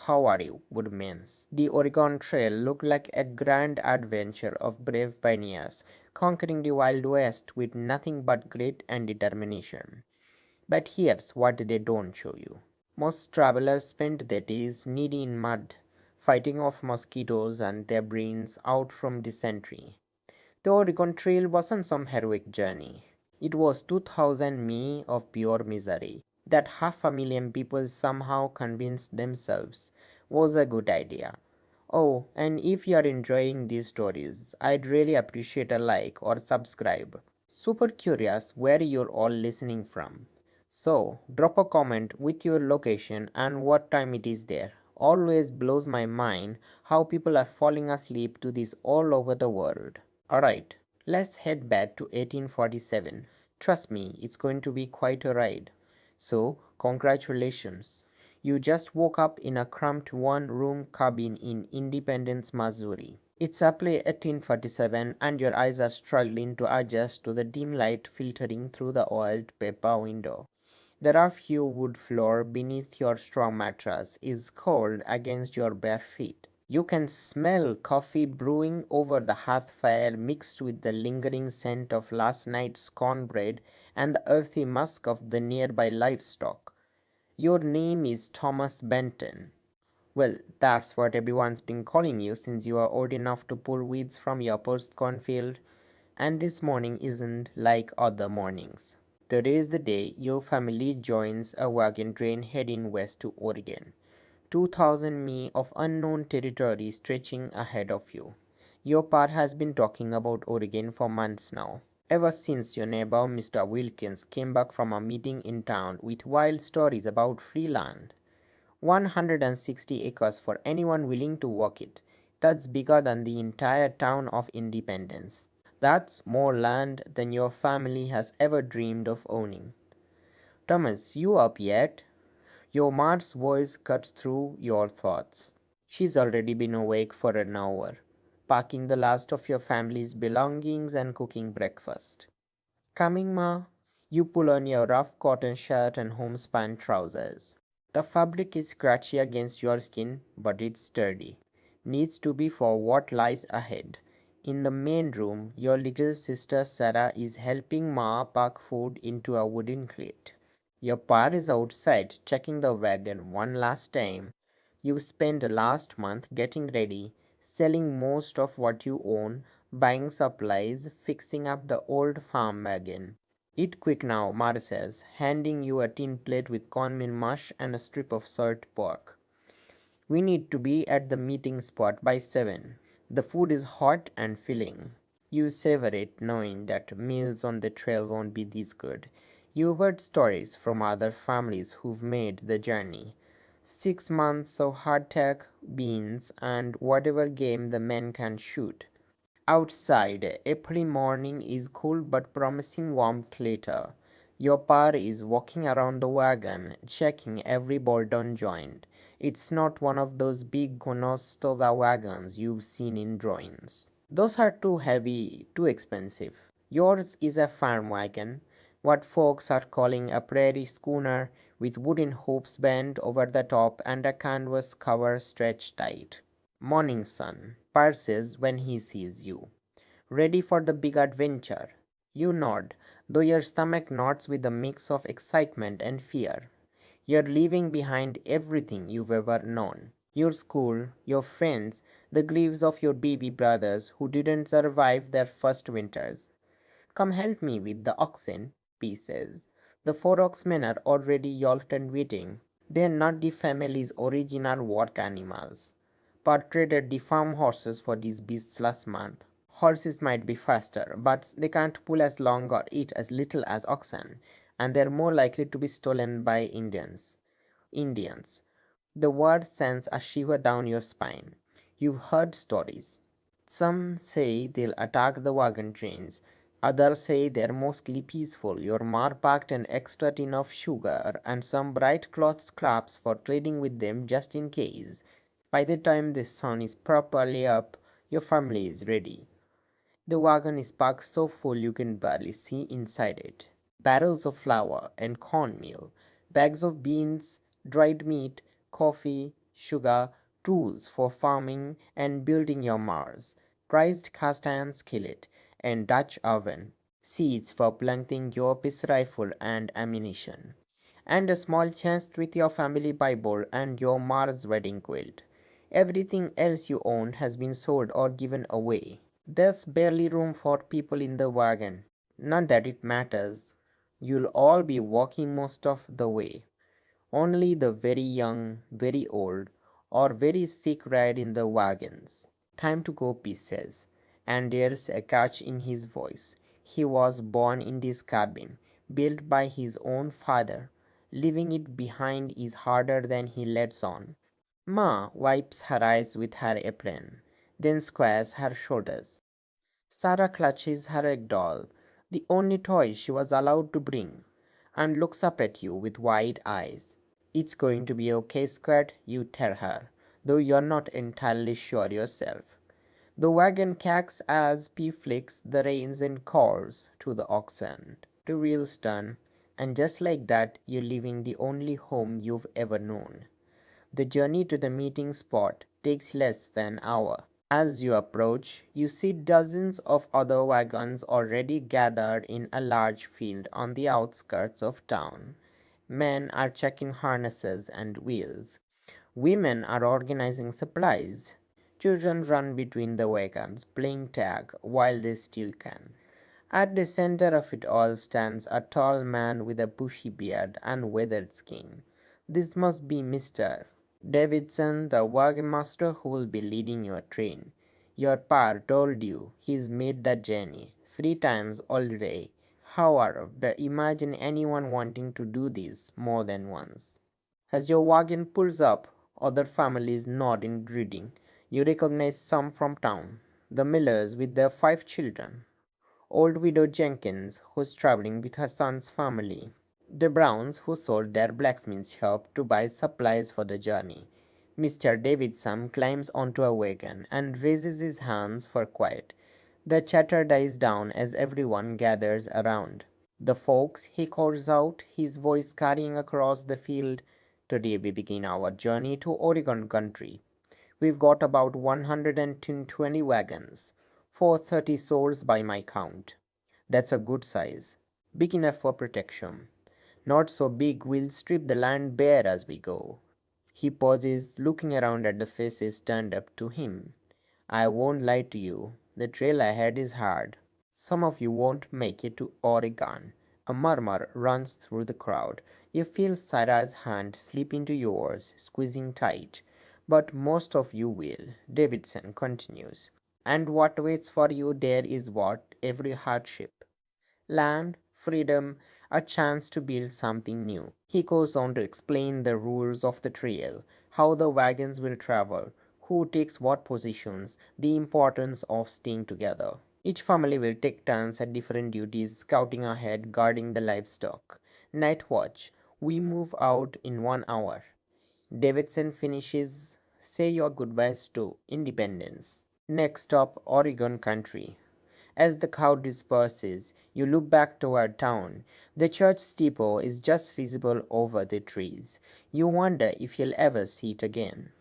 How are you, woodmans? The Oregon Trail looked like a grand adventure of brave pioneers conquering the Wild West with nothing but grit and determination. But here's what they don't show you. Most travelers spend their days knee in mud, fighting off mosquitoes and their brains out from dysentery. The Oregon Trail wasn't some heroic journey. It was 2000 mi of pure misery that half a million people somehow convinced themselves was a good idea. Oh, and if you are enjoying these stories, I'd really appreciate a like or subscribe. Super curious where you're all listening from. So, drop a comment with your location and what time it is there. Always blows my mind how people are falling asleep to this all over the world. Alright, let's head back to 1847. Trust me, it's going to be quite a ride. So, congratulations. You just woke up in a cramped one-room cabin in Independence, Missouri. It's April 1847 and your eyes are struggling to adjust to the dim light filtering through the oiled paper window. The rough hew wood floor beneath your straw mattress is cold against your bare feet. You can smell coffee brewing over the hearth fire mixed with the lingering scent of last night's cornbread and the earthy musk of the nearby livestock. Your name is Thomas Benton. Well, that's what everyone's been calling you since you are old enough to pull weeds from your first cornfield. And this morning isn't like other mornings. Today is the day your family joins a wagon train heading west to Oregon. 2000 mi of unknown territory stretching ahead of you. Your pa has been talking about Oregon for months now. Ever since your neighbor Mr. Wilkins came back from a meeting in town with wild stories about free land. 160 acres for anyone willing to walk it. That's bigger than the entire town of Independence. That's more land than your family has ever dreamed of owning. Thomas, you up yet? Your ma's voice cuts through your thoughts. She's already been awake for an hour, packing the last of your family's belongings and cooking breakfast. Coming, Ma? You pull on your rough cotton shirt and homespun trousers. The fabric is scratchy against your skin, but it's sturdy. Needs to be for what lies ahead. In the main room, your little sister Sarah is helping Ma pack food into a wooden crate. Your pa is outside checking the wagon one last time. You spent the last month getting ready, selling most of what you own, buying supplies, fixing up the old farm wagon. Eat quick now, Mar says, handing you a tin plate with cornmeal mush and a strip of salt pork. We need to be at the meeting spot by 7. The food is hot and filling. You savor it, knowing that meals on the trail won't be this good. You've heard stories from other families who've made the journey. 6 months of hardtack, beans, and whatever game the men can shoot. Outside, April morning is cool but promising warmth later. Your pa is walking around the wagon, checking every bolt-on joint. It's not one of those big Conestoga wagons you've seen in drawings. Those are too heavy, too expensive. Yours is a farm wagon, what folks are calling a prairie schooner with wooden hoops bent over the top and a canvas cover stretched tight. Morning sun, Pa says when he sees you. Ready for the big adventure? You nod, though your stomach knots with a mix of excitement and fear. You're leaving behind everything you've ever known. Your school, your friends, the graves of your baby brothers who didn't survive their first winters. Come help me with the oxen, P says. The 4 oxmen are already yoked and waiting. They're not the family's original work animals. But traded the farm horses for these beasts last month. Horses might be faster, but they can't pull as long or eat as little as oxen, and they're more likely to be stolen by Indians. Indians. The word sends a shiver down your spine. You've heard stories. Some say they'll attack the wagon trains. Others say they're mostly peaceful. Your ma packed an extra tin of sugar and some bright cloth scraps for trading with them just in case. By the time the sun is properly up, your family is ready. The wagon is packed so full you can barely see inside it. Barrels of flour and cornmeal, bags of beans, dried meat, coffee, sugar, tools for farming and building your Mars, prized cast iron skillet and Dutch oven, seeds for planting your piece rifle and ammunition, and a small chest with your family Bible and your Mars wedding quilt. Everything else you owned has been sold or given away. There's barely room for people in the wagon. Not that it matters. You'll all be walking most of the way. Only the very young, very old, or very sick ride in the wagons. Time to go, P says, and there's a catch in his voice. He was born in this cabin, built by his own father. Leaving it behind is harder than he lets on. Ma wipes her eyes with her apron, then squares her shoulders. Sarah clutches her egg doll, the only toy she was allowed to bring, and looks up at you with wide eyes. It's going to be okay, Squirt, you tell her, though you're not entirely sure yourself. The wagon cacks as P flicks the reins and calls to the oxen. The wheels turn, and just like that, you're leaving the only home you've ever known. The journey to the meeting spot takes less than an hour. As you approach, you see dozens of other wagons already gathered in a large field on the outskirts of town. Men are checking harnesses and wheels. Women are organizing supplies. Children run between the wagons, playing tag while they still can. At the center of it all stands a tall man with a bushy beard and weathered skin. This must be Mr. Davidson, the wagonmaster who will be leading your train. Your pa told you he's made that journey 3 times already. However, imagine anyone wanting to do this more than once. As your wagon pulls up, other families nod in greeting. You recognize some from town. The Millers with their 5 children. Old widow Jenkins, who's traveling with her son's family. The Browns, who sold their blacksmith shop to buy supplies for the journey. Mr. Davidson climbs onto a wagon and raises his hands for quiet. The chatter dies down as everyone gathers around. The folks, he calls out, his voice carrying across the field. Today we begin our journey to Oregon country. We've got about 120 wagons, 430 souls by my count. That's a good size, big enough for protection. Not so big we'll strip the land bare as we go. He pauses, looking around at the faces turned up to him. I won't lie to you, the trail ahead is hard. Some of you won't make it to Oregon. A murmur runs through the crowd. You feel Sarah's hand slip into yours, squeezing tight. But most of you will, Davidson continues. And what waits for you there is what every hardship. Land, freedom, a chance to build something new. He goes on to explain the rules of the trail, how the wagons will travel, who takes what positions, the importance of staying together. Each family will take turns at different duties, scouting ahead, guarding the livestock. Night watch. We move out in 1 hour. Davidson finishes, say your goodbyes to independence. Next stop, Oregon country. As the crowd disperses, you look back toward town. The church steeple is just visible over the trees. You wonder if you'll ever see it again.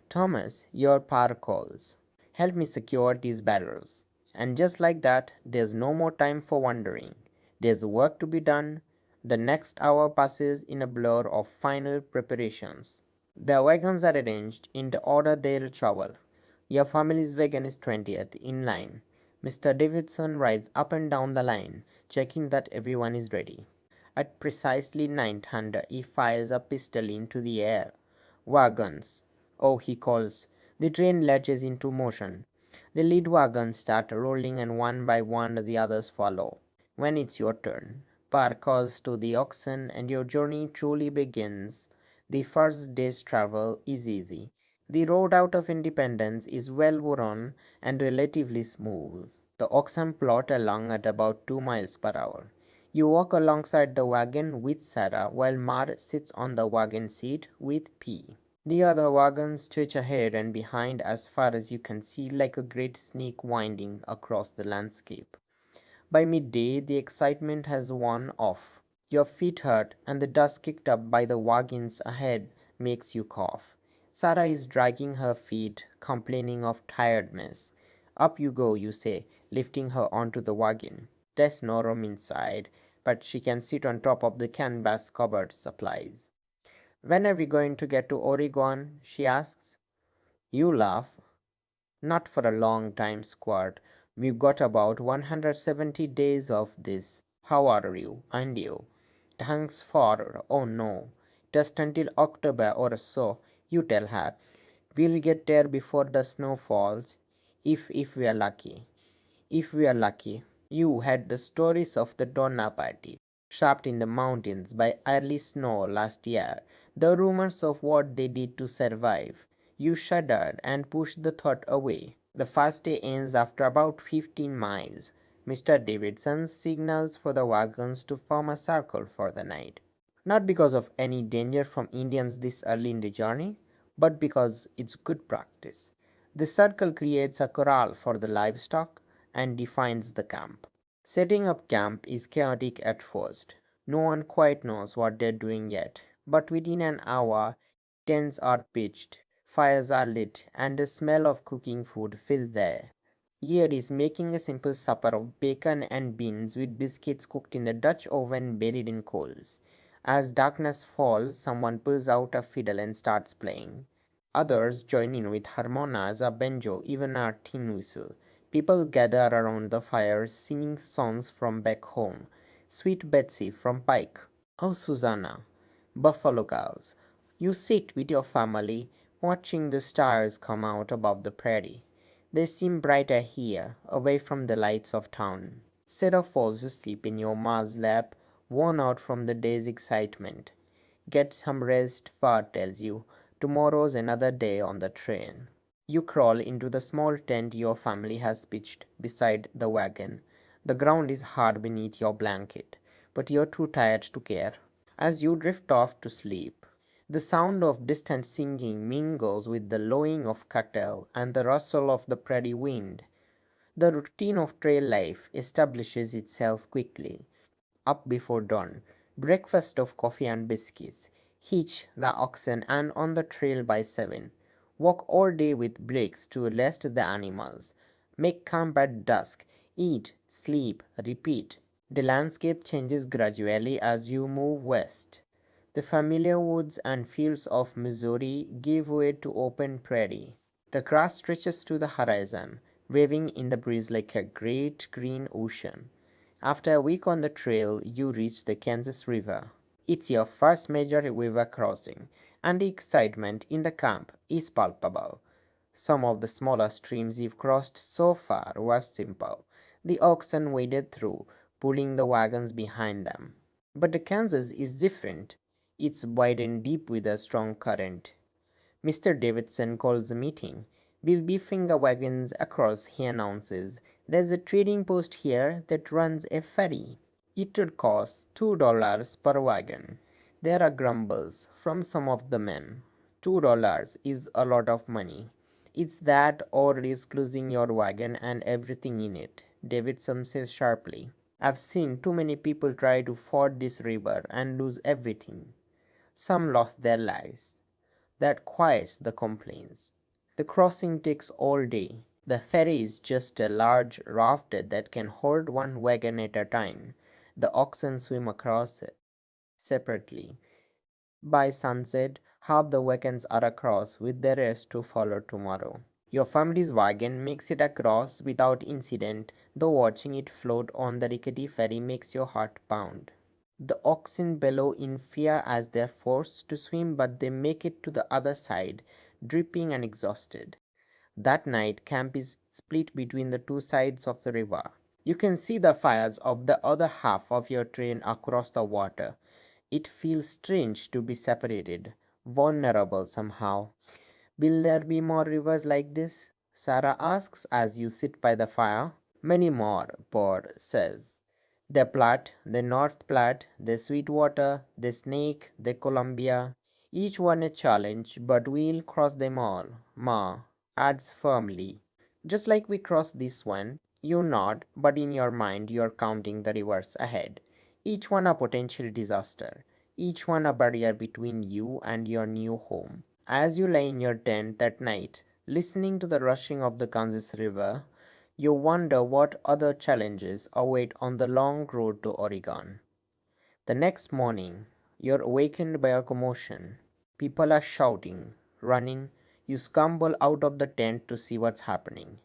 Thomas, your par calls. Help me secure these barrels. And just like that, there's no more time for wondering. There's work to be done. The next hour passes in a blur of final preparations. The wagons are arranged in the order they'll travel. Your family's wagon is 20th in line. Mr. Davidson rides up and down the line, checking that everyone is ready. At precisely 900, he fires a pistol into the air. Wagons. Oh, he calls. The train lurches into motion. The lead wagons start rolling, and one by one the others follow. When it's your turn, Park calls to the oxen, and your journey truly begins. The first day's travel is easy. The road out of Independence is well worn and relatively smooth. The oxen plod along at about 2 miles per hour. You walk alongside the wagon with Sarah while Mar sits on the wagon seat with P. The other wagons stretch ahead and behind as far as you can see, like a great snake winding across the landscape. By midday, the excitement has worn off. Your feet hurt, and the dust kicked up by the wagons ahead makes you cough. Sarah is dragging her feet, complaining of tiredness. Up you go, you say, lifting her onto the wagon. There's no room inside, but she can sit on top of the canvas covered supplies. When are we going to get to Oregon? She asks. You laugh. Not for a long time, Squad. We've got about 170 days of this. How are you? And you? Thanks for, oh no, just until October or so, you tell her. We'll get there before the snow falls, if we are lucky. If we are lucky. You had the stories of the Donna party, trapped in the mountains by early snow last year, the rumors of what they did to survive. You shuddered and pushed the thought away. The first day ends after about 15 miles. Mr. Davidson signals for the wagons to form a circle for the night. Not because of any danger from Indians this early in the journey, but because it's good practice. The circle creates a corral for the livestock and defines the camp. Setting up camp is chaotic at first. No one quite knows what they're doing yet, but within an hour, tents are pitched, fires are lit, and the smell of cooking food fills the air. Here is making a simple supper of bacon and beans with biscuits cooked in the Dutch oven buried in coals. As darkness falls, someone pulls out a fiddle and starts playing. Others join in with harmonas, a banjo, even a tin whistle. People gather around the fire singing songs from back home. Sweet Betsy from Pike. Oh, Susanna, Buffalo Girls. You sit with your family, watching the stars come out above the prairie. They seem brighter here, away from the lights of town. Sarah falls asleep in your ma's lap, worn out from the day's excitement. Get some rest, Far tells you. Tomorrow's another day on the train. You crawl into the small tent your family has pitched beside the wagon. The ground is hard beneath your blanket, but you're too tired to care. As you drift off to sleep, the sound of distant singing mingles with the lowing of cattle and the rustle of the prairie wind. The routine of trail life establishes itself quickly. Up before dawn, breakfast of coffee and biscuits, hitch the oxen and on the trail by 7. Walk all day with breaks to rest the animals. Make camp at dusk, eat, sleep, repeat. The landscape changes gradually as you move west. The familiar woods and fields of Missouri give way to open prairie. The grass stretches to the horizon, waving in the breeze like a great green ocean. After a week on the trail, you reach the Kansas River. It's your first major river crossing, and the excitement in the camp is palpable. Some of the smaller streams you've crossed so far were simple. The oxen waded through, pulling the wagons behind them. But the Kansas is different. It's wide and deep with a strong current. Mr. Davidson calls a meeting. We'll be finger wagons across, he announces. There's a trading post here that runs a ferry. It would cost $2 per wagon. There are grumbles from some of the men. $2 is a lot of money. It's that or risk losing your wagon and everything in it, Davidson says sharply. I've seen too many people try to ford this river and lose everything. Some lost their lives. That quiets the complaints. The crossing takes all day. The ferry is just a large raft that can hold one wagon at a time. The oxen swim across separately. By sunset, half the wagons are across, with the rest to follow tomorrow. Your family's wagon makes it across without incident, though watching it float on the rickety ferry makes your heart pound. The oxen bellow in fear as they are forced to swim, but they make it to the other side, dripping and exhausted. That night, camp is split between the two sides of the river. You can see the fires of the other half of your train across the water. It feels strange to be separated, vulnerable somehow. Will there be more rivers like this? Sarah asks as you sit by the fire. Many more, Paul says. The Platte, the North Platte, the Sweetwater, the Snake, the Columbia, each one a challenge, but we'll cross them all, Ma adds firmly. Just like we crossed this one, you nod, but in your mind you're counting the rivers ahead. Each one a potential disaster, each one a barrier between you and your new home. As you lie in your tent that night, listening to the rushing of the Kansas River, you wonder what other challenges await on the long road to Oregon. The next morning, you're awakened by a commotion. People are shouting, running. You scramble out of the tent to see what's happening.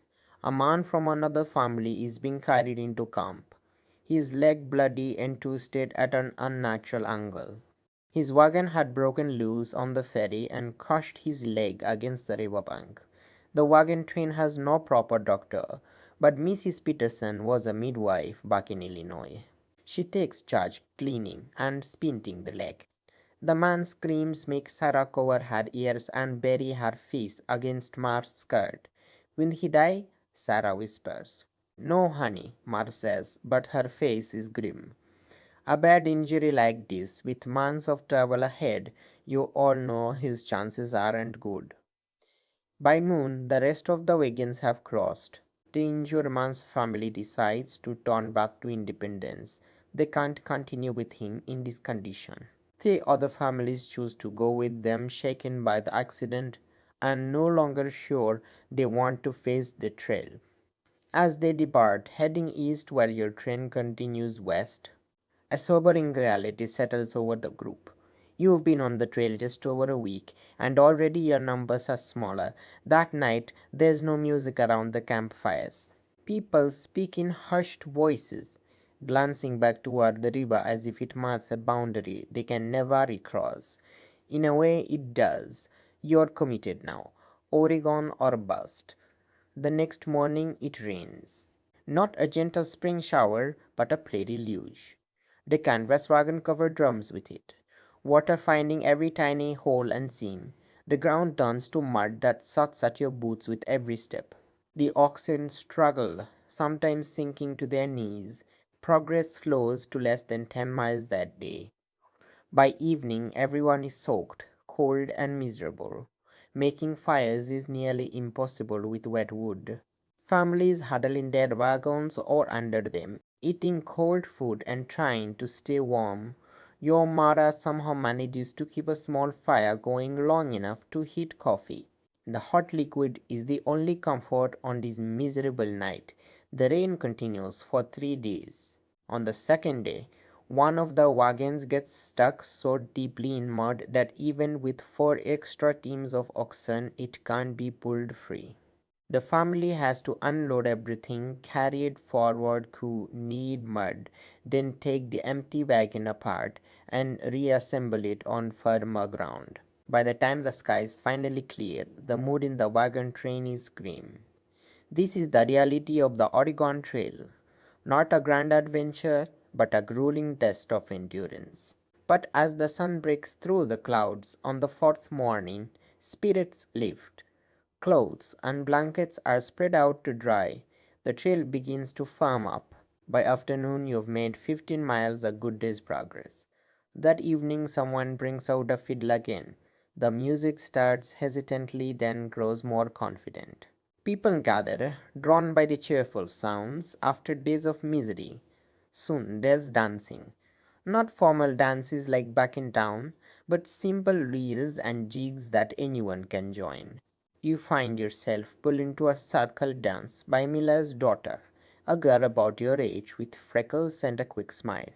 A man from another family is being carried into camp, his leg bloody and twisted at an unnatural angle. His wagon had broken loose on the ferry and crushed his leg against the riverbank. The wagon train has no proper doctor, but Mrs. Peterson was a midwife back in Illinois. She takes charge, cleaning and spinning the leg. The man's screams make Sarah cover her ears and bury her face against Mar's skirt. Will he die? Sarah whispers. No, honey, Mar says, but her face is grim. A bad injury like this, with months of travel ahead, you all know his chances aren't good. By noon, the rest of the wagons have crossed. The injured man's family decides to turn back to independence. They can't continue with him in this condition. The other families choose to go with them, shaken by the accident and no longer sure they want to face the trail. As they depart, heading east while your train continues west, a sobering reality settles over the group. You've been on the trail just over a week, and already your numbers are smaller. That night, there's no music around the campfires. People speak in hushed voices, glancing back toward the river as if it marks a boundary they can never recross. In a way, it does. You're committed now. Oregon or bust. The next morning, it rains. Not a gentle spring shower, but a play deluge. The canvas wagon covered drums with it, water finding every tiny hole and seam. The ground turns to mud that sucks at your boots with every step. The oxen struggle, sometimes sinking to their knees. Progress slows to less than 10 miles that day. By evening, everyone is soaked, cold, and miserable. Making fires is nearly impossible with wet wood. Families huddle in their wagons or under them, eating cold food and trying to stay warm. Your Mara somehow manages to keep a small fire going long enough to heat coffee. The hot liquid is the only comfort on this miserable night. The rain continues for 3 days. On the second day, one of the wagons gets stuck so deeply in mud that even with 4 extra teams of oxen, it can't be pulled free. The family has to unload everything, carry it forward through knee-mud, then take the empty wagon apart and reassemble it on firmer ground. By the time the sky is finally clear, the mood in the wagon train is grim. This is the reality of the Oregon Trail. Not a grand adventure, but a grueling test of endurance. But as the sun breaks through the clouds on the fourth morning, spirits lift. Clothes and blankets are spread out to dry. The trail begins to firm up. By afternoon, you've made 15 miles, a good day's progress. That evening, someone brings out a fiddle again. The music starts hesitantly, then grows more confident. People gather, drawn by the cheerful sounds, after days of misery. Soon there's dancing. Not formal dances like back in town, but simple reels and jigs that anyone can join. You find yourself pulled into a circle dance by Miller's daughter, a girl about your age with freckles and a quick smile.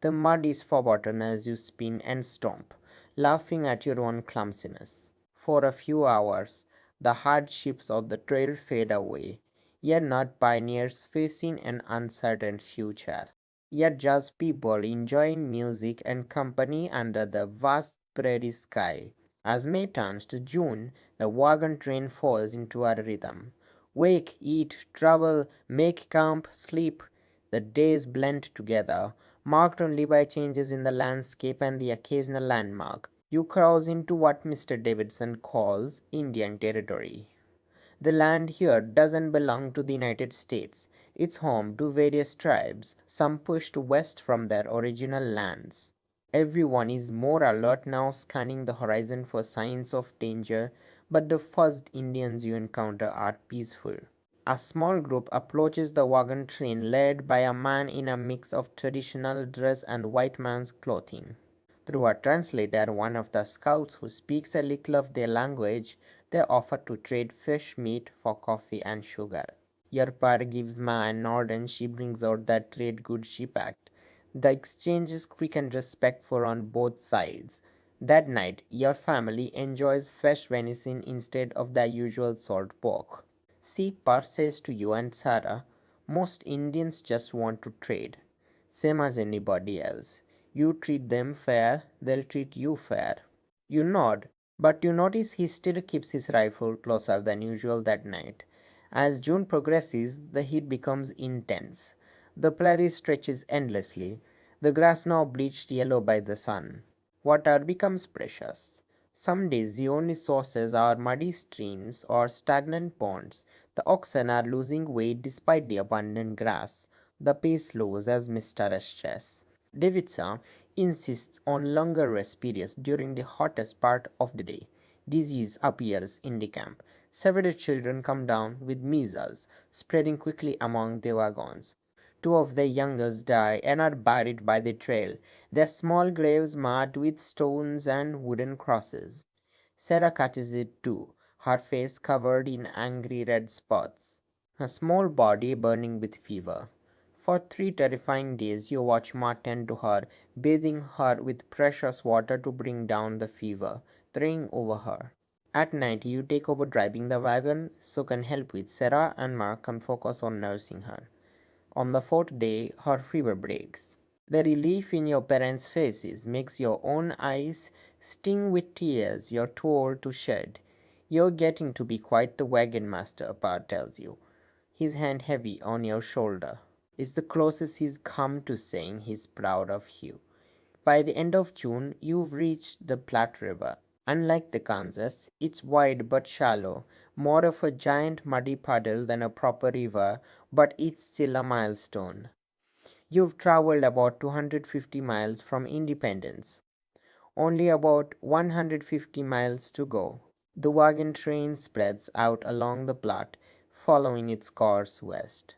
The mud is forgotten as you spin and stomp, laughing at your own clumsiness. For a few hours, the hardships of the trail fade away. Yet not pioneers facing an uncertain future. Yet just people enjoying music and company under the vast prairie sky. As May turns to June, the wagon train falls into a rhythm. Wake, eat, travel, make camp, sleep. The days blend together, marked only by changes in the landscape and the occasional landmark. You cross into what Mr. Davidson calls Indian territory. The land here doesn't belong to the United States. It's home to various tribes, some pushed west from their original lands. Everyone is more alert now, scanning the horizon for signs of danger, but the first Indians you encounter are peaceful. A small group approaches the wagon train led by a man in a mix of traditional dress and white man's clothing. Through a translator, one of the scouts who speaks a little of their language, they offer to trade fish meat for coffee and sugar. Yarpar gives Ma a nod and she brings out the trade goods she packed. The exchange is quick and respectful on both sides. That night, your family enjoys fresh venison instead of the usual salt pork. See, Par says to you and Sarah, most Indians just want to trade, same as anybody else. You treat them fair, they'll treat you fair. You nod, but you notice he still keeps his rifle closer than usual that night. As June progresses, the heat becomes intense. The prairie stretches endlessly, the grass now bleached yellow by the sun. Water becomes precious. Some days the only sources are muddy streams or stagnant ponds. The oxen are losing weight despite the abundant grass. The pace slows as Mr. Chess. Davidson insists on longer rest periods during the hottest part of the day. Disease appears in the camp. Several children come down with measles, spreading quickly among the wagons. Two of the youngest die and are buried by the trail, their small graves marked with stones and wooden crosses. Sarah catches it too, her face covered in angry red spots, her small body burning with fever. For 3 terrifying days you watch Ma tend to her, bathing her with precious water to bring down the fever, praying over her. At night you take over driving the wagon so can help with Sarah and Ma can focus on nursing her. On the fourth day her fever breaks. The relief in your parents' faces makes your own eyes sting with tears you're told to shed. You're getting to be quite the wagon master, Pa tells you, his hand heavy on your shoulder. It's the closest he's come to saying he's proud of you. By the end of June, you've reached the Platte River. Unlike the Kansas, it's wide but shallow, more of a giant muddy puddle than a proper river, but it's still a milestone. You've traveled about 250 miles from Independence. Only about 150 miles to go. The wagon train spreads out along the Platte, following its course west.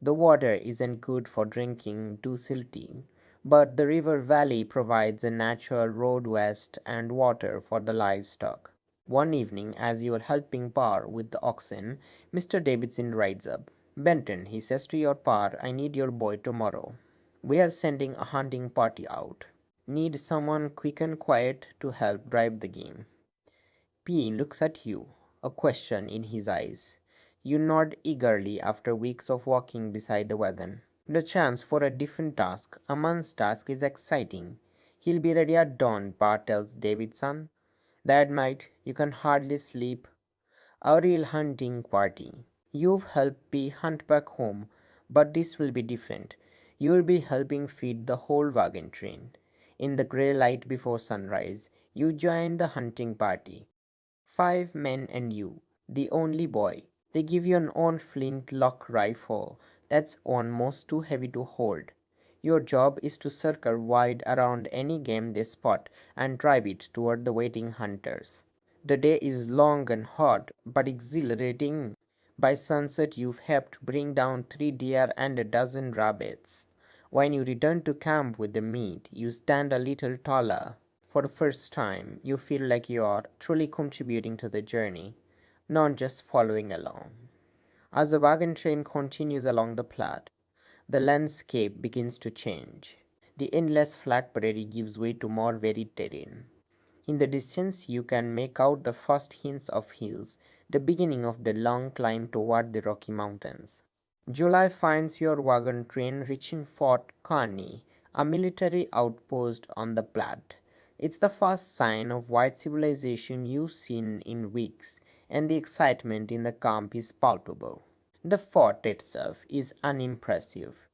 The water isn't good for drinking, too silty, but the river valley provides a natural road west and water for the livestock. One evening, as you are helping Parr with the oxen, Mr. Davidson rides up. Benton, he says to your Parr, I need your boy tomorrow. We are sending a hunting party out. Need someone quick and quiet to help drive the game. P looks at you, a question in his eyes. You nod eagerly after weeks of walking beside the wagon. The chance for a different task, a month's task, is exciting. He'll be ready at dawn, Pa tells Davidson. That night, you can hardly sleep. A real hunting party. You've helped P hunt back home, but this will be different. You'll be helping feed the whole wagon train. In the grey light before sunrise, you join the hunting party. 5 men and you, the only boy. They give you an own flintlock rifle that's almost too heavy to hold. Your job is to circle wide around any game they spot and drive it toward the waiting hunters. The day is long and hot, but exhilarating. By sunset, you've helped bring down 3 deer and a dozen rabbits. When you return to camp with the meat, you stand a little taller. For the first time, you feel like you are truly contributing to the journey, not just following along. As the wagon train continues along the Platte, the landscape begins to change. The endless flat prairie gives way to more varied terrain. In the distance, you can make out the first hints of hills, the beginning of the long climb toward the Rocky Mountains. July finds your wagon train reaching Fort Kearny, a military outpost on the Platte. It's the first sign of white civilization you've seen in weeks, and the excitement in the camp is palpable. The fort itself is unimpressive,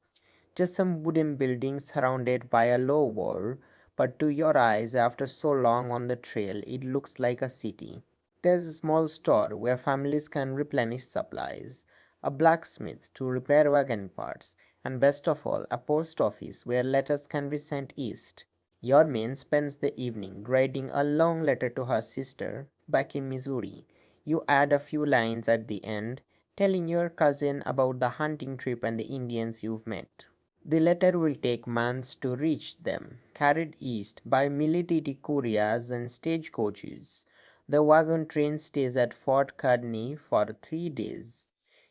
just some wooden buildings surrounded by a low wall, but to your eyes, after so long on the trail, it looks like a city. There's a small store where families can replenish supplies, a blacksmith to repair wagon parts, and best of all, a post office where letters can be sent east. Your man spends the evening writing a long letter to her sister back in Missouri. You add a few lines at the end, telling your cousin about the hunting trip and the Indians you've met. The letter will take months to reach them, carried east by military couriers and stagecoaches. The wagon train stays at Fort Kearny for 3 days.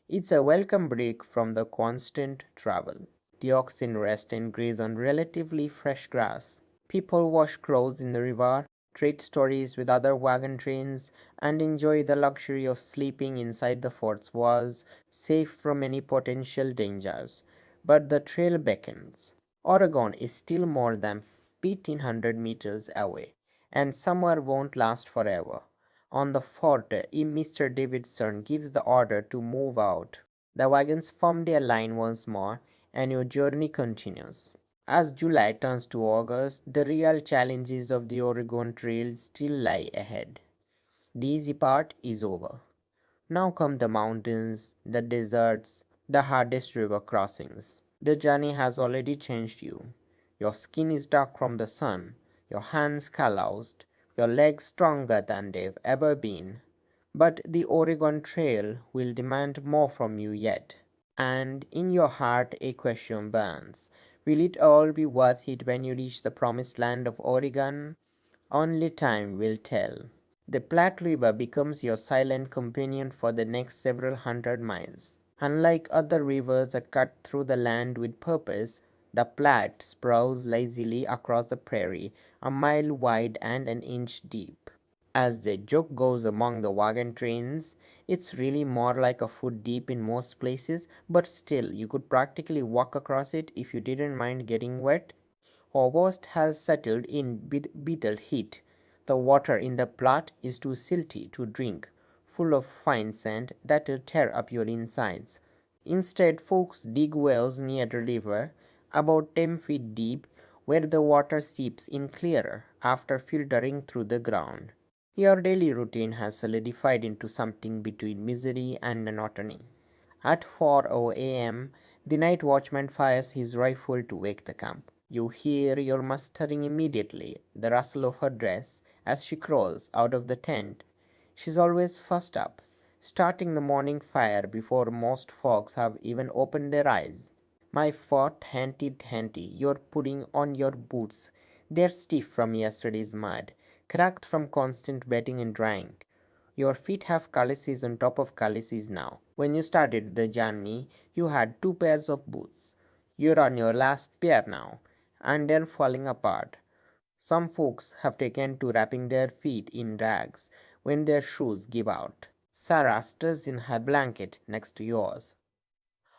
It's a welcome break from the constant travel. The oxen rest and graze on relatively fresh grass. People wash clothes in the river, trade stories with other wagon trains, and enjoy the luxury of sleeping inside the fort's walls, safe from any potential dangers. But the trail beckons. Oregon is still more than 1,500 meters away, and summer won't last forever. On the fort, Mr. Davidson gives the order to move out. The wagons form their line once more, and your journey continues. As July turns to August, the real challenges of the Oregon Trail still lie ahead. The easy part is over. Now come the mountains, the deserts, the hardest river crossings. The journey has already changed you. Your skin is dark from the sun, your hands calloused, your legs stronger than they've ever been. But the Oregon Trail will demand more from you yet. And in your heart a question burns. Will it all be worth it when you reach the promised land of Oregon? Only time will tell. The Platte River becomes your silent companion for the next several hundred miles. Unlike other rivers that cut through the land with purpose, the Platte sprawls lazily across the prairie, a mile wide and an inch deep. As the joke goes among the wagon trains, it's really more like a foot deep in most places, but still, you could practically walk across it if you didn't mind getting wet. August has settled in with beetle heat. The water in the Platte is too silty to drink, full of fine sand that'll tear up your insides. Instead, folks dig wells near the river, about 10 feet deep, where the water seeps in clearer after filtering through the ground. Your daily routine has solidified into something between misery and monotony. At 4 a.m., the night watchman fires his rifle to wake the camp. You hear your mustering immediately, the rustle of her dress as she crawls out of the tent. She's always first up, starting the morning fire before most folks have even opened their eyes. My fort hanty, you're putting on your boots. They're stiff from yesterday's mud, cracked from constant wetting and drying. Your feet have calluses on top of calluses now. When you started the journey, you had two pairs of boots. You're on your last pair now, and they're falling apart. Some folks have taken to wrapping their feet in rags when their shoes give out. Sarah stirs in her blanket next to yours.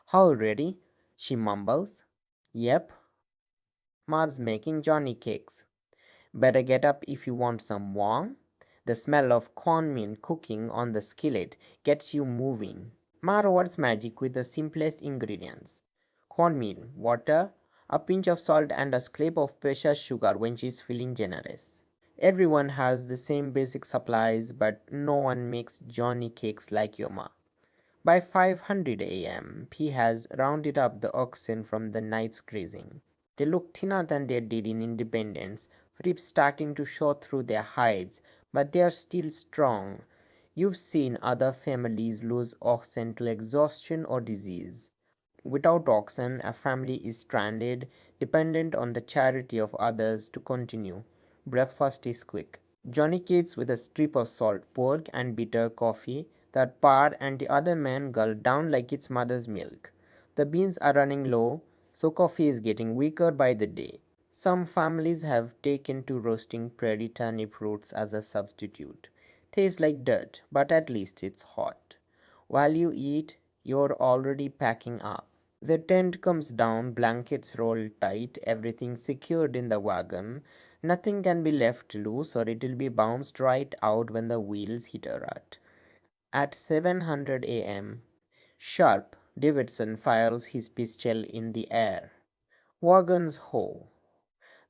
How ready? She mumbles. Yep, Ma's making Johnny cakes. Better get up if you want some warm. The smell of cornmeal cooking on the skillet gets you moving. Ma works magic with the simplest ingredients. Cornmeal, water, a pinch of salt and a scrape of precious sugar when she's feeling generous. Everyone has the same basic supplies, but no one makes Johnny cakes like your ma. By 500 a.m., he has rounded up the oxen from the night's grazing. They look thinner than they did in Independence, ribs starting to show through their hides, but they are still strong. You've seen other families lose oxen to exhaustion or disease. Without oxen, a family is stranded, dependent on the charity of others to continue. Breakfast is quick. Johnny cakes with a strip of salt pork and bitter coffee that Pa and the other men gulp down like it's mother's milk. The beans are running low, so coffee is getting weaker by the day. Some families have taken to roasting prairie turnip roots as a substitute. Tastes like dirt, but at least it's hot. While you eat, you're already packing up. The tent comes down, blankets rolled tight, everything secured in the wagon. Nothing can be left loose or it'll be bounced right out when the wheels hit a rut. At 700 a.m., sharp, Davidson fires his pistol in the air. Wagons ho!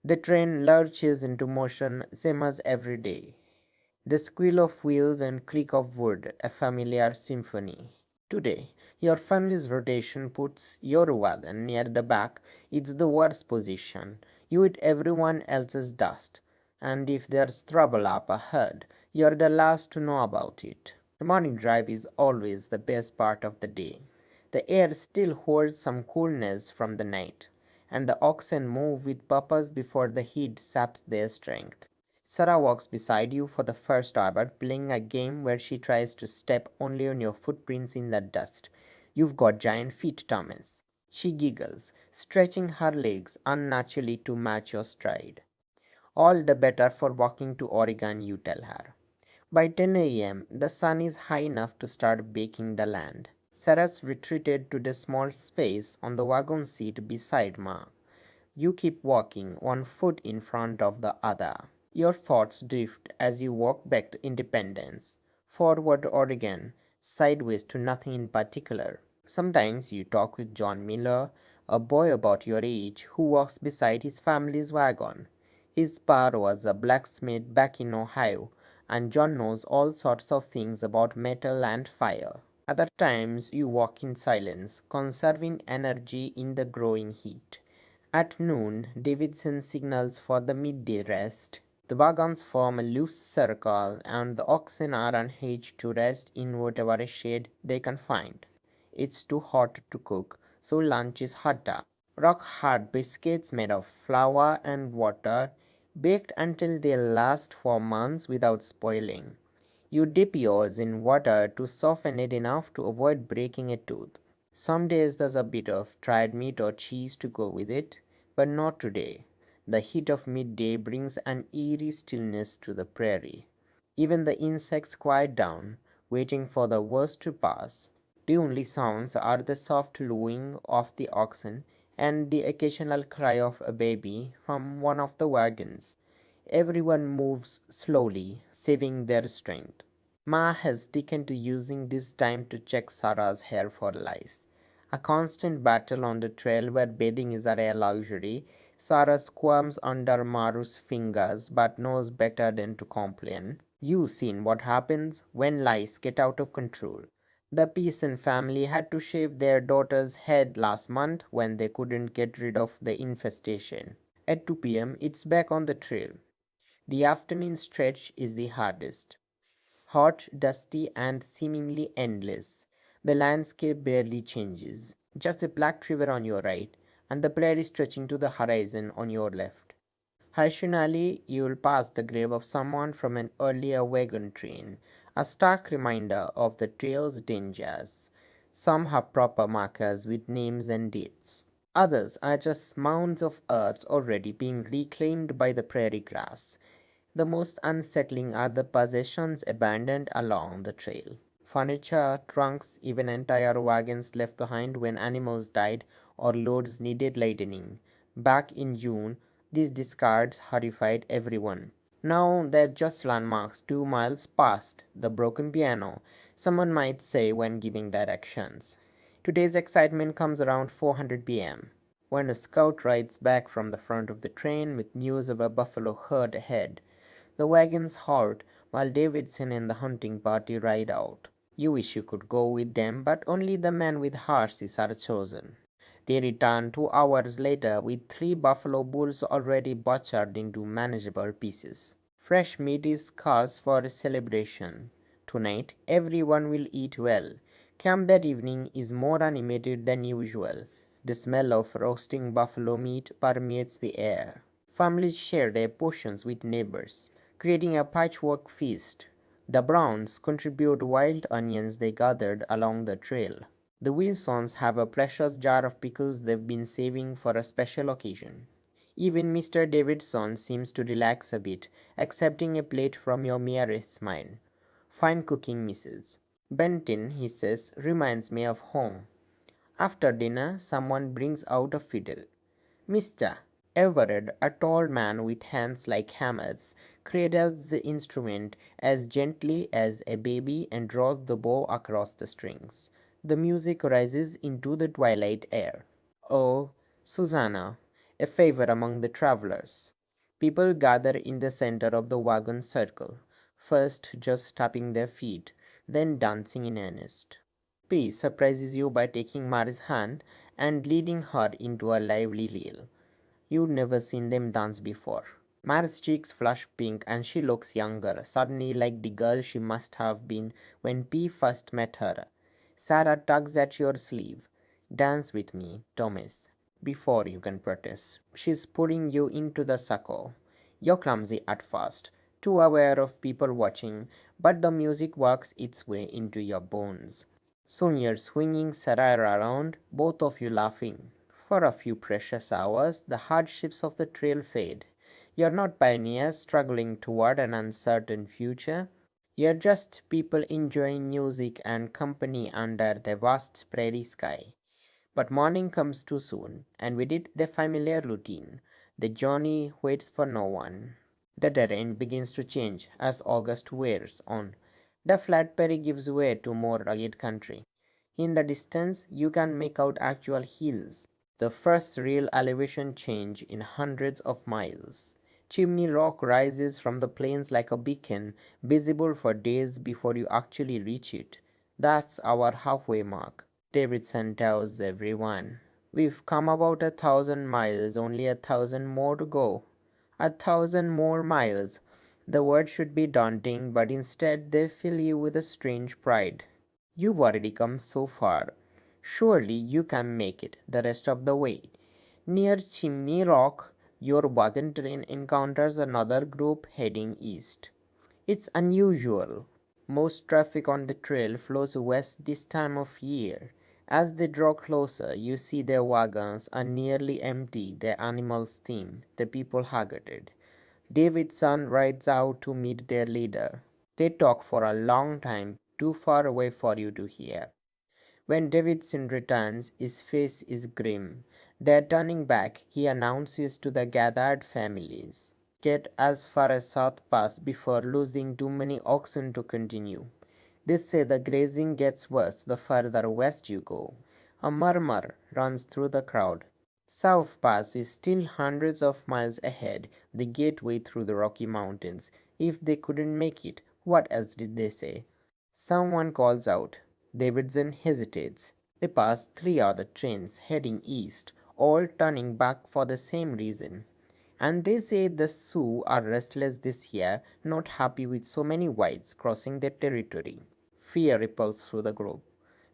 The train lurches into motion, same as every day. The squeal of wheels and creak of wood, a familiar symphony. Today, your family's rotation puts your wagon near the back. It's the worst position. You eat everyone else's dust. And if there's trouble up ahead, you're the last to know about it. The morning drive is always the best part of the day. The air still holds some coolness from the night, and the oxen move with purpose before the heat saps their strength. Sarah walks beside you for the first hour, playing a game where she tries to step only on your footprints in the dust. You've got giant feet, Thomas. She giggles, stretching her legs unnaturally to match your stride. All the better for walking to Oregon, you tell her. By 10 a.m., the sun is high enough to start baking the land. Sarah's retreated to the small space on the wagon seat beside Ma. You keep walking, one foot in front of the other. Your thoughts drift as you walk back to Independence, forward to Oregon, sideways to nothing in particular. Sometimes you talk with John Miller, a boy about your age who walks beside his family's wagon. His pa was a blacksmith back in Ohio, and John knows all sorts of things about metal and fire. Other times you walk in silence, conserving energy in the growing heat. At noon, Davidson signals for the midday rest. The wagons form a loose circle, and the oxen are unhitched to rest in whatever shade they can find. It's too hot to cook, so lunch is hotter. Rock hard biscuits made of flour and water, baked until they last for months without spoiling. You dip yours in water to soften it enough to avoid breaking a tooth. Some days there's a bit of dried meat or cheese to go with it, but not today. The heat of midday brings an eerie stillness to the prairie. Even the insects quiet down, waiting for the worst to pass. The only sounds are the soft lowing of the oxen and the occasional cry of a baby from one of the wagons. Everyone moves slowly, saving their strength. Ma has taken to using this time to check Sarah's hair for lice. A constant battle on the trail where bathing is a rare luxury. Sarah squirms under Maru's fingers but knows better than to complain. You've seen what happens when lice get out of control. The Pearson family had to shave their daughter's head last month when they couldn't get rid of the infestation. At 2 p.m., it's back on the trail. The afternoon stretch is the hardest. Hot, dusty, and seemingly endless. The landscape barely changes. Just a black river on your right, and the prairie stretching to the horizon on your left. Occasionally, you'll pass the grave of someone from an earlier wagon train, a stark reminder of the trail's dangers. Some have proper markers with names and dates. Others are just mounds of earth already being reclaimed by the prairie grass. The most unsettling are the possessions abandoned along the trail. Furniture, trunks, even entire wagons left behind when animals died or loads needed lightening. Back in June, these discards horrified everyone. Now they're just landmarks 2 miles past the broken piano, someone might say when giving directions. Today's excitement comes around 400 p.m. when a scout rides back from the front of the train with news of a buffalo herd ahead. The wagons halt while Davidson and the hunting party ride out. You wish you could go with them, but only the men with horses are chosen. They return 2 hours later with 3 buffalo bulls already butchered into manageable pieces. Fresh meat is scarce for a celebration. Tonight, everyone will eat well. Camp that evening is more animated than usual. The smell of roasting buffalo meat permeates the air. Families share their portions with neighbors, creating a patchwork feast. The Browns contribute wild onions they gathered along the trail. The Wilsons have a precious jar of pickles they've been saving for a special occasion. Even Mr. Davidson seems to relax a bit, accepting a plate from your merest smile. Fine cooking, Mrs. Benton, he says, reminds me of home. After dinner, someone brings out a fiddle. Mr. Everard, a tall man with hands like hammers, cradles the instrument as gently as a baby and draws the bow across the strings. The music rises into the twilight air. Oh, Susanna, a favor among the travelers. People gather in the center of the wagon circle, first just tapping their feet, then dancing in earnest. P surprises you by taking Mary's hand and leading her into a lively reel. You'd never seen them dance before. Mary's cheeks flush pink and she looks younger, suddenly like the girl she must have been when P first met her. Sarah tugs at your sleeve. Dance with me, Thomas. Before you can protest, she's pulling you into the sucker. You're clumsy at first, too aware of people watching, but the music works its way into your bones. Soon you're swinging Sarah around, both of you laughing. For a few precious hours, the hardships of the trail fade. You're not pioneers struggling toward an uncertain future. You're just people enjoying music and company under the vast prairie sky. But morning comes too soon, and with it the familiar routine. The journey waits for no one. The terrain begins to change as August wears on. The flat prairie gives way to more rugged country. In the distance, you can make out actual hills, the first real elevation change in hundreds of miles. Chimney Rock rises from the plains like a beacon, visible for days before you actually reach it. That's our halfway mark, Davidson tells everyone. We've come about 1,000 miles, only 1,000 more to go. 1,000 more miles. The word should be daunting, but instead they fill you with a strange pride. You've already come so far. Surely you can make it the rest of the way. Near Chimney Rock, your wagon train encounters another group heading east. It's unusual. Most traffic on the trail flows west this time of year. As they draw closer, you see their wagons are nearly empty, their animals thin, the people haggarded. Davidson rides out to meet their leader. They talk for a long time, too far away for you to hear. When Davidson returns, his face is grim. They're turning back, he announces to the gathered families. Get as far as South Pass before losing too many oxen to continue. They say the grazing gets worse the further west you go. A murmur runs through the crowd. South Pass is still hundreds of miles ahead, the gateway through the Rocky Mountains. If they couldn't make it, what else did they say? Someone calls out. Davidson hesitates. They pass three other trains heading east, all turning back for the same reason. And they say the Sioux are restless this year, not happy with so many whites crossing their territory. Fear ripples through the group.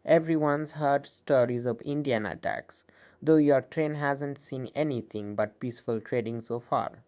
Everyone's heard stories of Indian attacks, though your train hasn't seen anything but peaceful trading so far.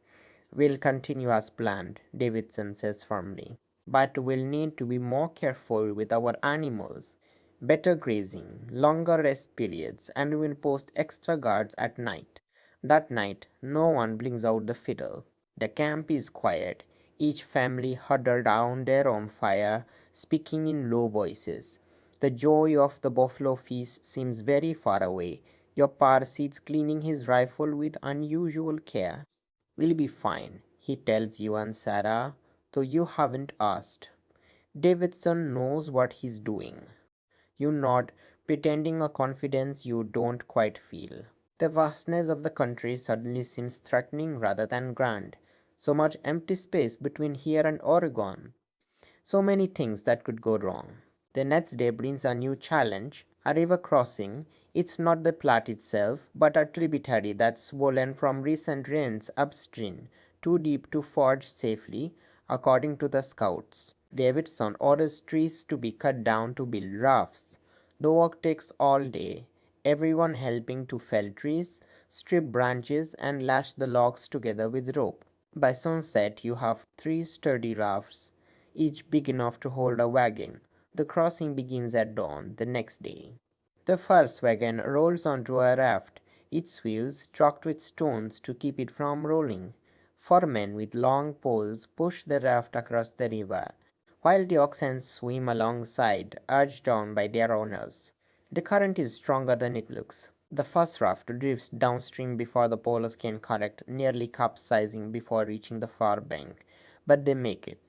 We'll continue as planned, Davidson says firmly, but we'll need to be more careful with our animals. Better grazing, longer rest periods, and we'll post extra guards at night. That night, no one brings out the fiddle. The camp is quiet, each family huddled around their own fire, speaking in low voices. The joy of the buffalo feast seems very far away. Your par sits cleaning his rifle with unusual care. We'll be fine, he tells you and Sarah, though you haven't asked. Davidson knows what he's doing. You nod, pretending a confidence you don't quite feel. The vastness of the country suddenly seems threatening rather than grand. So much empty space between here and Oregon. So many things that could go wrong. The next day brings a new challenge, a river crossing. It's not the Platte itself, but a tributary that's swollen from recent rains upstream, too deep to forge safely, according to the scouts. Davidson orders trees to be cut down to build rafts. The work takes all day, everyone helping to fell trees, strip branches, and lash the logs together with rope. By sunset, you have three sturdy rafts, each big enough to hold a wagon. The crossing begins at dawn the next day. The first wagon rolls onto a raft, its wheels chalked with stones to keep it from rolling. Four men with long poles push the raft across the river, while the oxen swim alongside, urged on by their owners. The current is stronger than it looks. The first raft drifts downstream before the poles can correct, nearly capsizing before reaching the far bank, but they make it,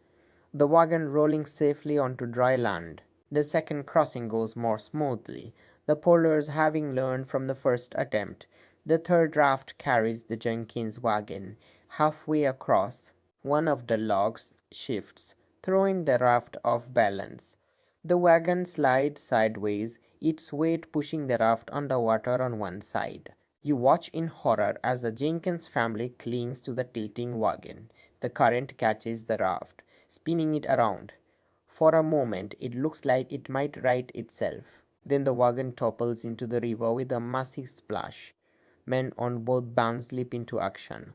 the wagon rolling safely onto dry land. The second crossing goes more smoothly, the polers having learned from the first attempt. The third raft carries the Jenkins wagon. Halfway across, one of the logs shifts, throwing the raft off balance. The wagon slides sideways, its weight pushing the raft underwater on one side. You watch in horror as the Jenkins family clings to the tilting wagon. The current catches the raft, spinning it around. For a moment, it looks like it might right itself. Then the wagon topples into the river with a massive splash. Men on both bands leap into action.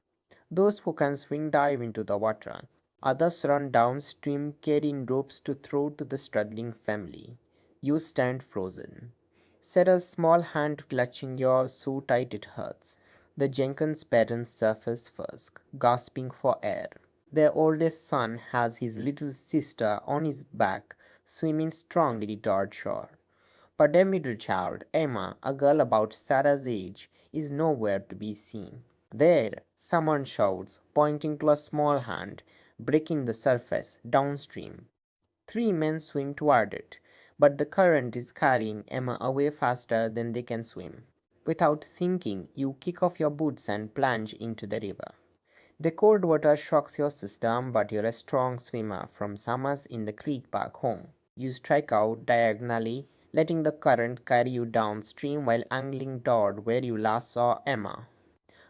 Those who can swim dive into the water. Others run downstream carrying ropes to throw to the struggling family. You stand frozen. Sarah's small hand clutching yours so tight it hurts. The Jenkins parents surface first, gasping for air. Their oldest son has his little sister on his back, swimming strongly toward shore. But their middle child, Emma, a girl about Sarah's age, is nowhere to be seen. There, someone shouts, pointing to a small hand, breaking the surface downstream. Three men swim toward it, but the current is carrying Emma away faster than they can swim. Without thinking, you kick off your boots and plunge into the river. The cold water shocks your system, but you're a strong swimmer from summers in the creek back home. You strike out diagonally, letting the current carry you downstream while angling toward where you last saw Emma.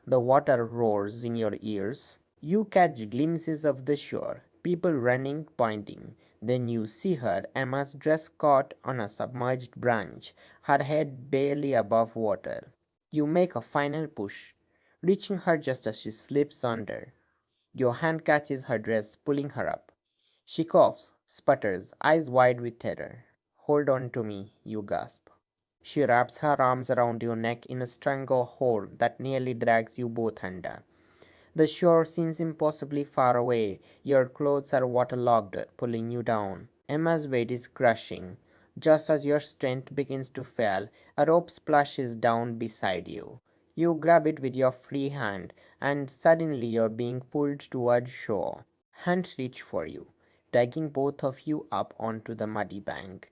The water roars in your ears. You catch glimpses of the shore, people running, pointing. Then you see her, Emma's dress caught on a submerged branch, her head barely above water. You make a final push, reaching her just as she slips under. Your hand catches her dress, pulling her up. She coughs, sputters, eyes wide with terror. Hold on to me, you gasp. She wraps her arms around your neck in a stranglehold that nearly drags you both under. The shore seems impossibly far away. Your clothes are waterlogged, pulling you down. Emma's weight is crushing. Just as your strength begins to fail, a rope splashes down beside you. You grab it with your free hand, and suddenly you're being pulled toward shore. Hands reach for you, dragging both of you up onto the muddy bank.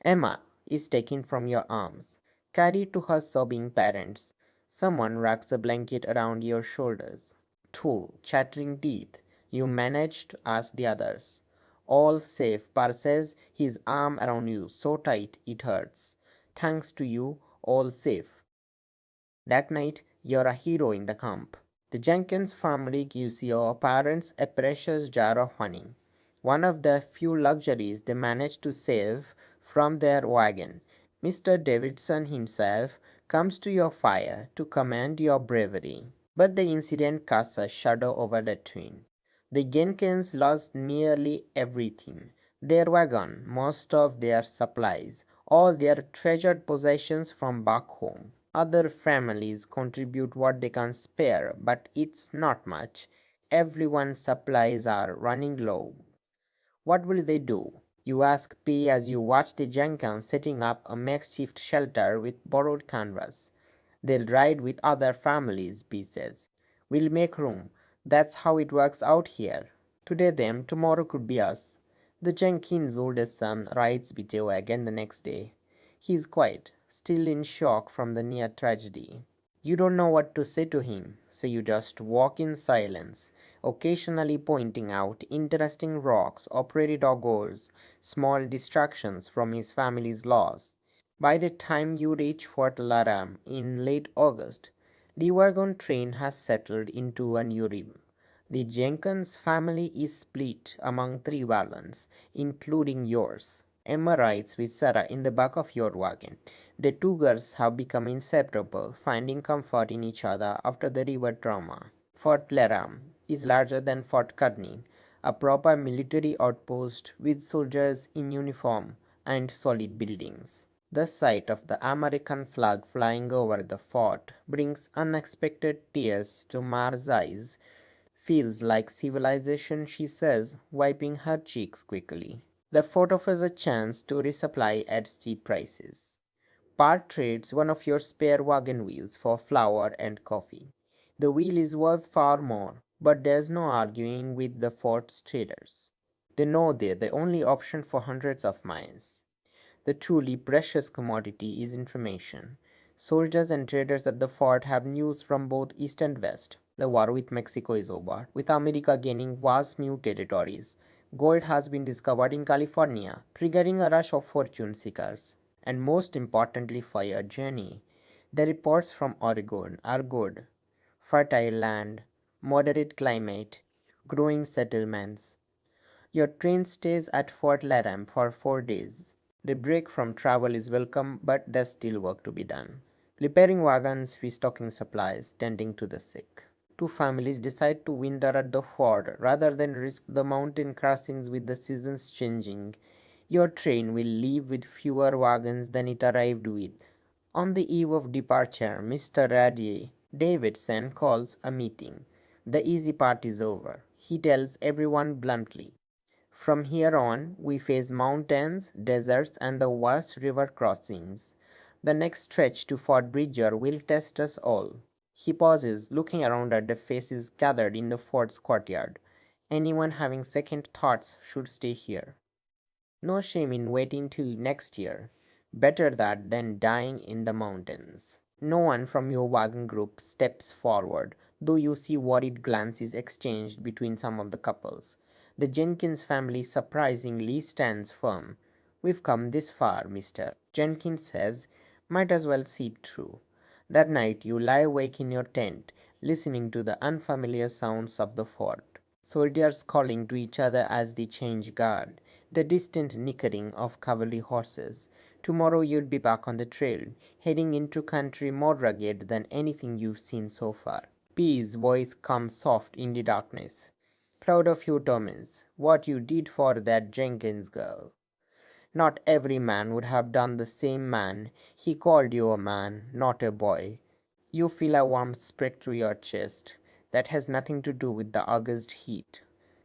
Emma is taken from your arms, carried to her sobbing parents. Someone wraps a blanket around your shoulders. Through chattering teeth, you manage to ask the others. All safe, passes his arm around you so tight it hurts. Thanks to you, all safe. That night, you're a hero in the camp. The Jenkins family gives your parents a precious jar of honey, one of the few luxuries they manage to save from their wagon. Mr. Davidson himself comes to your fire to commend your bravery. But the incident casts a shadow over the twin. The Jenkins lost nearly everything: their wagon, most of their supplies, all their treasured possessions from back home. Other families contribute what they can spare, but it's not much. Everyone's supplies are running low. What will they do? You ask P as you watch the Jenkins setting up a makeshift shelter with borrowed canvas. They'll ride with other families, P says. We'll make room. That's how it works out here. Today them, tomorrow could be us. The Jenkins' oldest son rides with you again the next day. He's quiet, still in shock from the near tragedy. You don't know what to say to him, so you just walk in silence, occasionally pointing out interesting rocks or prairie doggos, small distractions from his family's loss. By the time you reach Fort Laram in late August, the wagon train has settled into a new rhythm. The Jenkins family is split among three wagons, including yours. Emma rides with Sarah in the back of your wagon. The two girls have become inseparable, finding comfort in each other after the river trauma. Fort Laram is larger than Fort Kearney, a proper military outpost with soldiers in uniform and solid buildings. The sight of the American flag flying over the fort brings unexpected tears to Mar's eyes. Feels like civilization, she says, wiping her cheeks quickly. The fort offers a chance to resupply at steep prices. Part trades one of your spare wagon wheels for flour and coffee. The wheel is worth far more, but there's no arguing with the fort's traders. They know they're the only option for hundreds of miles. The truly precious commodity is information. Soldiers and traders at the fort have news from both east and west. The war with Mexico is over, with America gaining vast new territories. Gold has been discovered in California, triggering a rush of fortune seekers. And most importantly for your journey, the reports from Oregon are good. Fertile land, moderate climate, growing settlements. Your train stays at Fort Laramie for 4 days. The break from travel is welcome, but there's still work to be done. repairing wagons, restocking supplies, tending to the sick. Two families decide to winter at the fort rather than risk the mountain crossings with the seasons changing. Your train will leave with fewer wagons than it arrived with. On the eve of departure, Mr. Radier Davidson calls a meeting. The easy part is over. He tells everyone bluntly, from here on, we face mountains, deserts, and the vast river crossings. The next stretch to Fort Bridger will test us all. He pauses, looking around at the faces gathered in the fort's courtyard. Anyone having second thoughts should stay here. No shame in waiting till next year. Better that than dying in the mountains. No one from your wagon group steps forward, though you see worried glances exchanged between some of the couples. The Jenkins family surprisingly stands firm. We've come this far, mister, Jenkins says. Might as well see it through. That night you lie awake in your tent, listening to the unfamiliar sounds of the fort. Soldiers calling to each other as they change guard, the distant nickering of cavalry horses. Tomorrow you'll be back on the trail, heading into country more rugged than anything you've seen so far. P's voice comes soft in the darkness. Proud of you, Thomas, what you did for that Jenkins girl. Not every man would have done the same, man. He called you a man, not a boy. You feel a warmth spread through your chest. That has nothing to do with the August heat.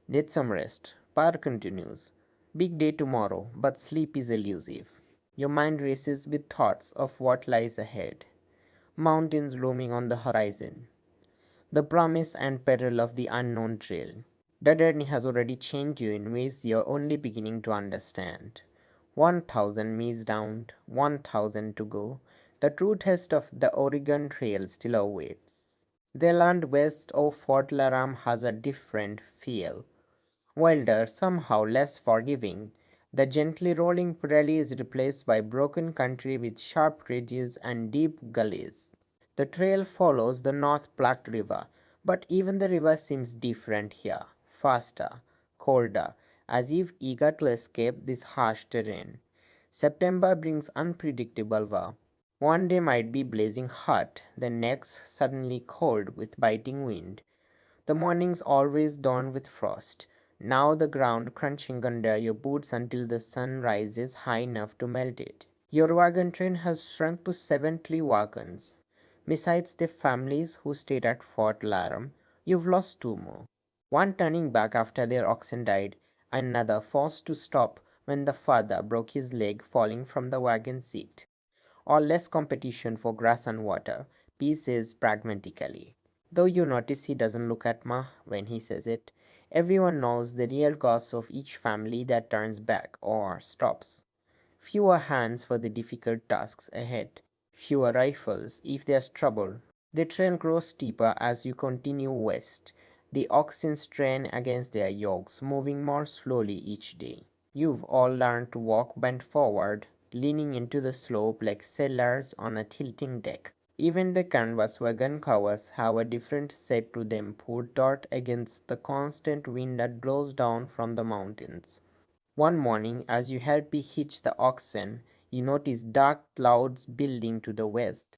Need some rest. Power continues. Big day tomorrow, but sleep is elusive. Your mind races with thoughts of what lies ahead. Mountains looming on the horizon. The promise and peril of the unknown trail. The journey has already changed you in ways you're only beginning to understand. 1,000 miles down, 1,000 to go. The true test of the Oregon Trail still awaits. The land west of Fort Laram has a different feel. Wilder, somehow less forgiving. The gently rolling prairie is replaced by broken country with sharp ridges and deep gullies. The trail follows the North Platte River, but even the river seems different here, faster, colder, as if eager to escape this harsh terrain. September brings unpredictable weather. One day might be blazing hot, the next suddenly cold with biting wind. The mornings always dawn with frost. Now the ground crunching under your boots until the sun rises high enough to melt it. Your wagon train has shrunk to 70 wagons. Besides the families who stayed at Fort Laram, you've lost two more. One turning back after their oxen died, another forced to stop when the father broke his leg falling from the wagon seat. Or less competition for grass and water, P says pragmatically. Though you notice he doesn't look at Ma when he says it, everyone knows the real cause of each family that turns back or stops. Fewer hands for the difficult tasks ahead, fewer rifles if there's trouble. The trail grows steeper as you continue west. The oxen strain against their yokes, moving more slowly each day. You've all learned to walk bent forward, leaning into the slope like sailors on a tilting deck. Even the canvas wagon covers have a different set to them, poured out against the constant wind that blows down from the mountains. One morning, as you help me hitch the oxen, you notice dark clouds building to the west.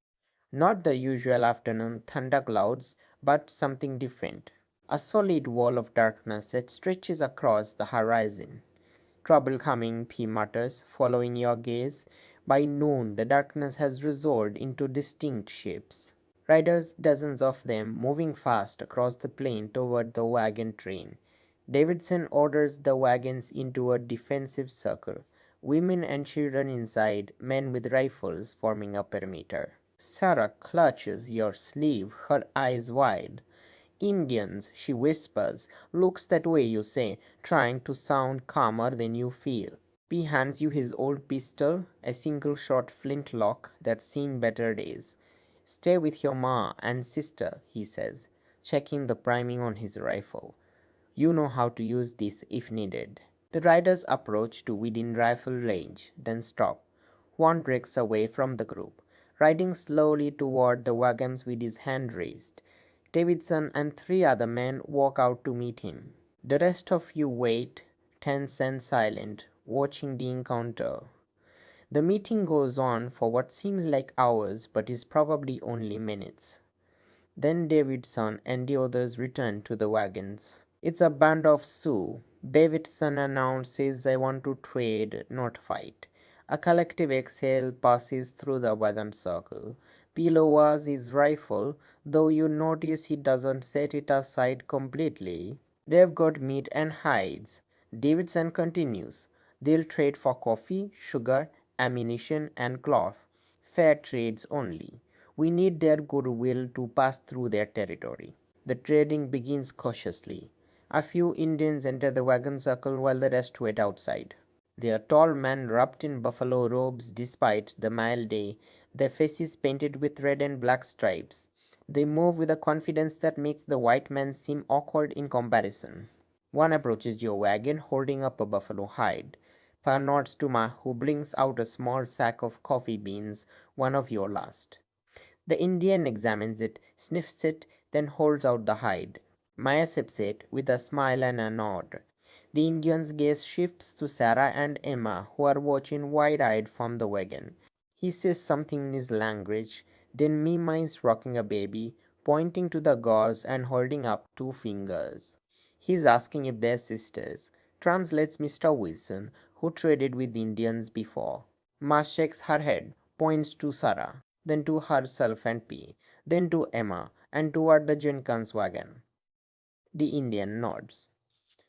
Not the usual afternoon thunderclouds, but something different. A solid wall of darkness that stretches across the horizon. Trouble coming, P mutters, following your gaze. By noon, the darkness has resolved into distinct shapes. Riders, dozens of them, moving fast across the plain toward the wagon train. Davidson orders the wagons into a defensive circle. Women and children inside, men with rifles forming a perimeter. Sarah clutches your sleeve, her eyes wide. Indians, she whispers. Looks that way, you say, trying to sound calmer than you feel. P hands you his old pistol, a single shot flintlock that's seen better days. Stay with your ma and sister, he says, checking the priming on his rifle. You know how to use this if needed. The riders approach to within rifle range, then stop. One breaks away from the group, riding slowly toward the wagons with his hand raised. Davidson and three other men walk out to meet him. The rest of you wait, tense and silent, watching the encounter. The meeting goes on for what seems like hours but is probably only minutes. Then Davidson and the others return to the wagons. It's a band of Sioux. Davidson announces, "I want to trade, not fight." A collective exhale passes through the wagon circle. P lowers his rifle, though you notice he doesn't set it aside completely. "They've got meat and hides." Davidson continues. "They'll trade for coffee, sugar, ammunition, and cloth. Fair trades only. We need their goodwill to pass through their territory." The trading begins cautiously. A few Indians enter the wagon circle while the rest wait outside. They are tall men wrapped in buffalo robes despite the mild day, their faces painted with red and black stripes. They move with a confidence that makes the white men seem awkward in comparison. One approaches your wagon holding up a buffalo hide. Pa nods to Ma, who brings out a small sack of coffee beans, one of your last. The Indian examines it, sniffs it, then holds out the hide. Maya sips it with a smile and a nod. The Indian's gaze shifts to Sarah and Emma, who are watching wide eyed from the wagon. He says something in his language, then Mima is rocking a baby, pointing to the girls and holding up two fingers. He's asking if they're sisters, translates Mr. Wilson, who traded with Indians before. Ma shakes her head, points to Sarah, then to herself and P, then to Emma, and toward the Jenkins wagon. The Indian nods.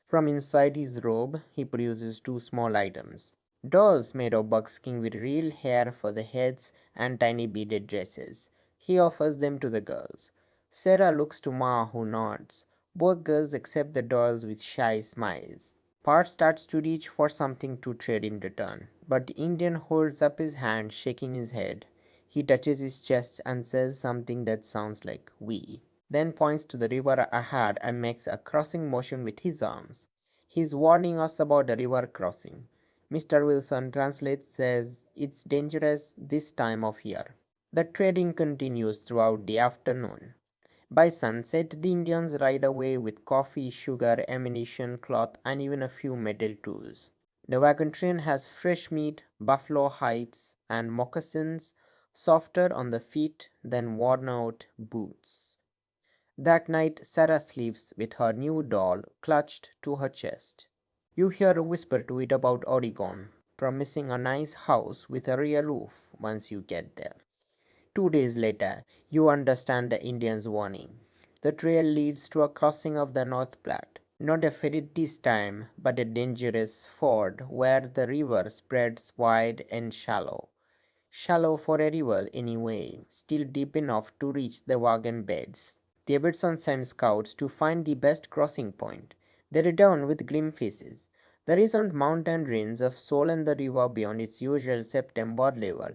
From inside his robe, he produces two small items. Dolls made of buckskin with real hair for the heads and tiny beaded dresses. He offers them to the girls. Sarah looks to Ma, who nods. Both girls accept the dolls with shy smiles. Part starts to reach for something to trade in return, but the Indian holds up his hand, shaking his head. He touches his chest and says something that sounds like "we," then points to the river ahead and makes a crossing motion with his arms. He's warning us about the river crossing. Mr. Wilson translates, says it's dangerous this time of year. The trading continues throughout the afternoon. By sunset, the Indians ride away with coffee, sugar, ammunition, cloth, and even a few metal tools. The wagon train has fresh meat, buffalo hides, and moccasins, softer on the feet than worn out boots. That night, Sarah sleeps with her new doll clutched to her chest. You hear a whisper to it about Oregon, promising a nice house with a real roof once you get there. 2 days later, you understand the Indians' warning. The trail leads to a crossing of the North Platte. Not a ferry this time, but a dangerous ford where the river spreads wide and shallow. Shallow for a river anyway, still deep enough to reach the wagon beds. Davidson sends scouts to find the best crossing point. They return with grim faces. There isn't mountain range of soul in the river beyond its usual September level.